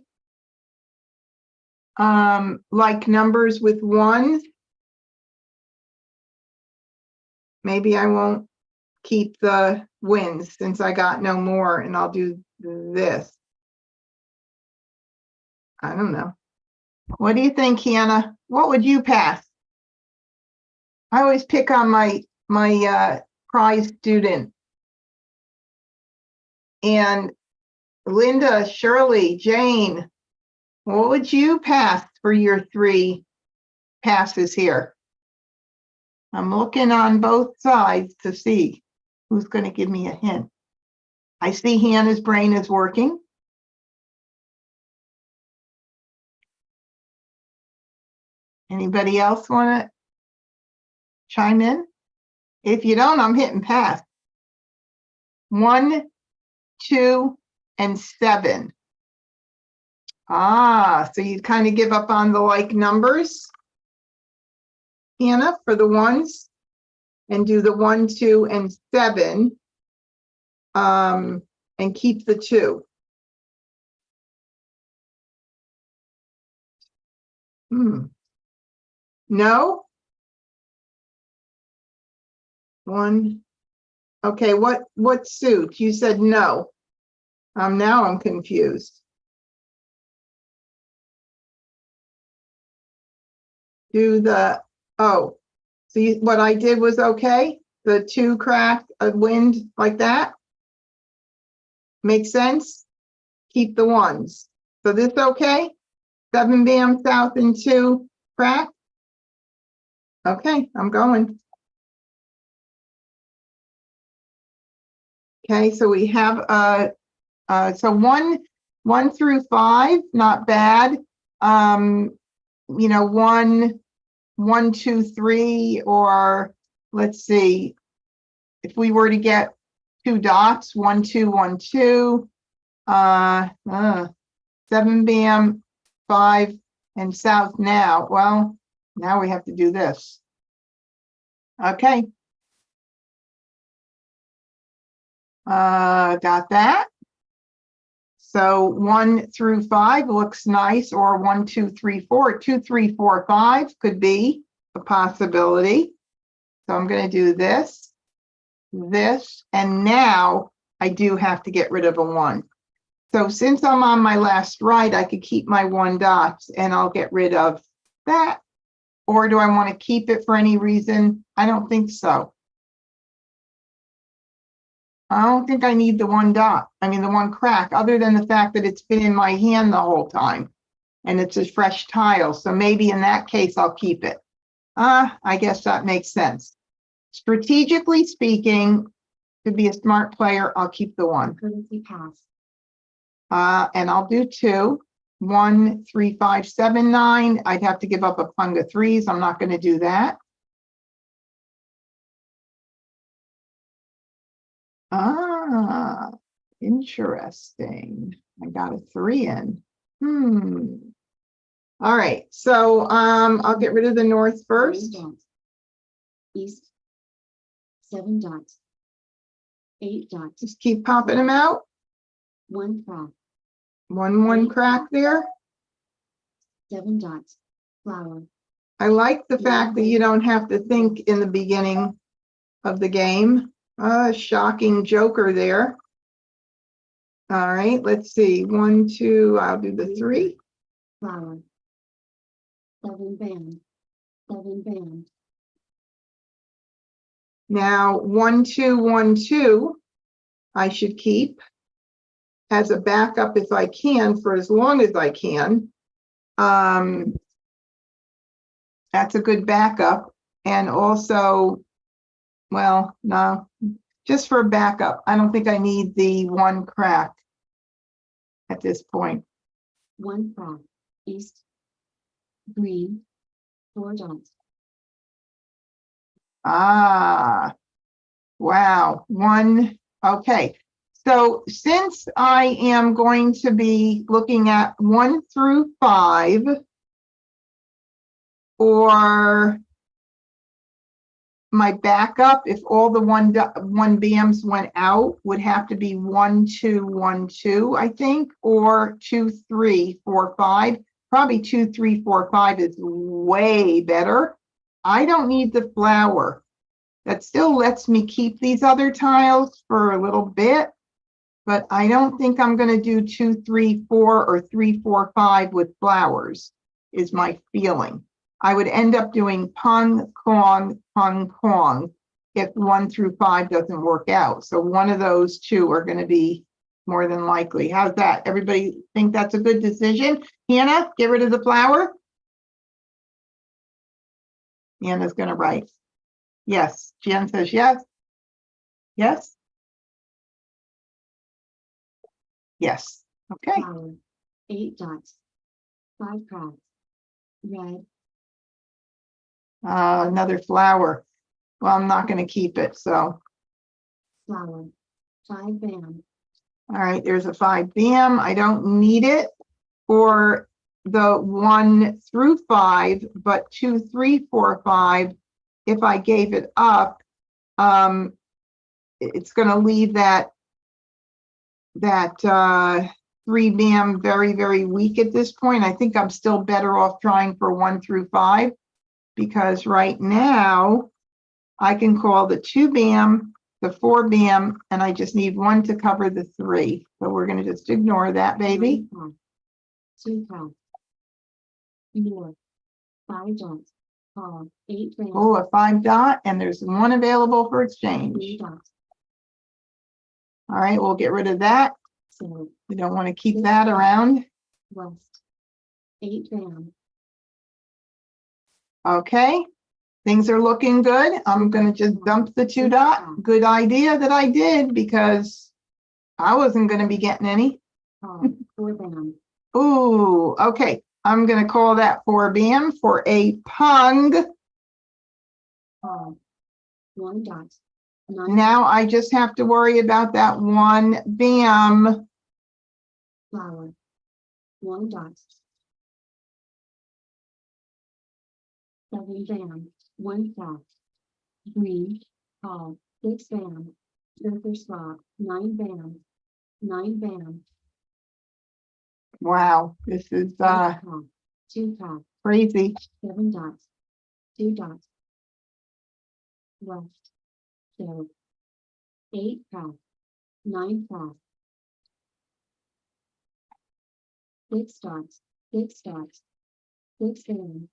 Like numbers with 1s. Maybe I won't keep the wins since I got no more, and I'll do this. I don't know. What do you think, Hannah? What would you pass? I always pick on my prize student. And Linda, Shirley, Jane, what would you pass for your 3 passes here? I'm looking on both sides to see who's going to give me a hint. I see Hannah's brain is working. Anybody else want to chime in? If you don't, I'm hitting pass. 1, 2, and 7. Ah, so you kind of give up on the like numbers, Hannah, for the ones, and do the 1, 2, and 7, and keep the 2. No? 1. Okay, what suit? You said no. Now I'm confused. Do the, oh, so what I did was okay? The 2 crack, a wind like that? Makes sense? Keep the 1s. So this okay? 7 bam south and 2 crack? Okay, I'm going. Okay, so we have so 1 through 5, not bad. You know, 1, 1, 2, 3, or let's see, if we were to get 2 dots, 1, 2, 1, 2, 7 bam, 5, and south now. Well, now we have to do this. Okay. Got that. So 1 through 5 looks nice, or 1, 2, 3, 4. 2, 3, 4, 5 could be a possibility. So I'm going to do this, and now I do have to get rid of a 1. So since I'm on my last right, I could keep my 1 dots, and I'll get rid of that. Or do I want to keep it for any reason? I don't think so. I don't think I need the 1 dot. I mean, the 1 crack, other than the fact that it's been in my hand the whole time and it's a fresh tile. So maybe in that case, I'll keep it. I guess that makes sense. Strategically speaking, to be a smart player, I'll keep the 1. Currency pass. And I'll do 2. 1, 3, 5, 7, 9. I'd have to give up a pung of 3s. I'm not going to do that. Interesting. I got a 3 in. All right, so I'll get rid of the north first. 9 dots. East. 7 dots. 8 dots. Just keep popping them out. 1 crack. 1 crack there. 7 dots. Flower. I like the fact that you don't have to think in the beginning of the game. Shocking joker there. All right, let's see. 1, 2, I'll do the 3. Flower. 7 band. 7 band. Now 1, 2, 1, 2, I should keep as a backup if I can, for as long as I can. That's a good backup. And also, well, no, just for backup. I don't think I need the 1 crack at this point. 1 crack. East. Green. 4 dots. Wow. 1. Okay. So since I am going to be looking at 1 through 5, or my backup, if all the 1 BMs went out, would have to be 1, 2, 1, 2, I think, or 2, 3, 4, 5. Probably 2, 3, 4, 5 is way better. I don't need the flower. That still lets me keep these other tiles for a little bit, but I don't think I'm going to do 2, 3, 4 or 3, 4, 5 with flowers is my feeling. I would end up doing pung, kong if 1 through 5 doesn't work out. So one of those two are going to be more than likely. How's that? Everybody think that's a good decision? Hannah, get rid of the flower. Hannah's going to write. Yes. Jen says yes. Yes. Yes. Okay. Flower. 8 dots. 5 crowns. Red. Another flower. Well, I'm not going to keep it. So, Flower. 5 bam. all right. There's a 5 bam. I don't need it for the 1 through 5, but 2, 3, 4, 5. If I gave it up, it's going to leave that 3 bam very, very weak at this point. I think I'm still better off trying for 1 through 5, because right now I can call the 2 bam, the 4 bam, and I just need 1 to cover the 3. So we're going to just ignore that, baby. 2 crowns. More. 5 dots. Call. 8 bam. Oh, a 5 dot, and there's 1 available for 3 exchange. dots. All right, we'll get rid of that. So We don't want to keep that around. west. 8 bam. Okay, things are looking good. I'm going to just dump the 2 dot. Good idea that I did, because I wasn't going to be getting any. Call. 4 bam. Ooh, okay. I'm going to call that 4 bam for a pung. Call. 1 dot. 9 Now I just have to worry about that 1 bam. flower. 1 dot. 7 bam. 1 crowd. Green. Call. 6 bam. Joker spot. 9 bam. 9 bam. Wow, this is 2 crowd. crazy. 7 dots. 2 dots. West. So 8 crowd. 9 crowd. 6 dots. 6 dots. 6 bam.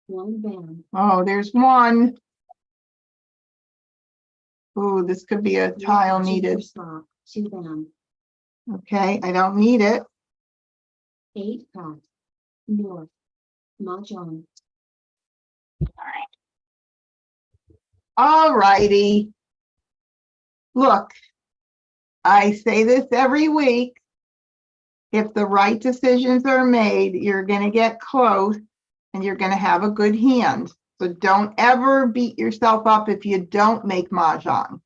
1 bam. Oh, there's 1. Ooh, this could be a tile needed. Spot. 2 bam. Okay, I don't need it. 8 crowd. North. Mah Jongg. All righty. Look, I say this every week. If the right decisions are made, you're going to get close and you're going to have a good hand. So don't ever beat yourself up if you don't make Mahjong.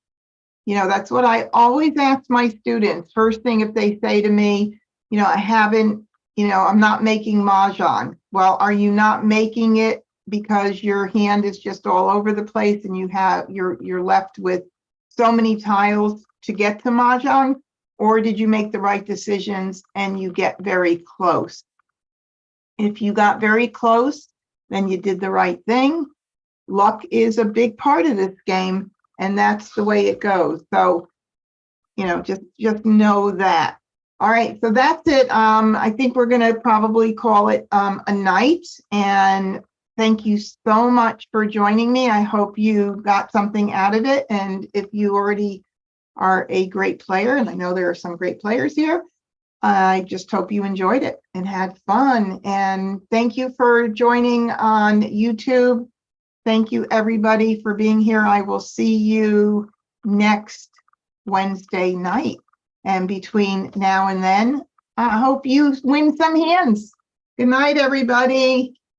You know, that's what I always ask my students. First thing, if they say to me, you know, I'm not making Mahjong. Well, are you not making it because your hand is just all over the place and you're left with so many tiles to get to Mahjong? Or did you make the right decisions and you get very close? If you got very close, then you did the right thing. Luck is a big part of this game, and that's the way it goes. So, you know, just know that. All right, so that's it. I think we're going to probably call it a night. And thank you so much for joining me. I hope you got something out of it. And if you already are a great player, and I know there are some great players here, I just hope you enjoyed it and had fun. And thank you for joining on YouTube. Thank you, everybody, for being here. I will see you next Wednesday night. And between now and then, I hope you win some hands. Good night, everybody.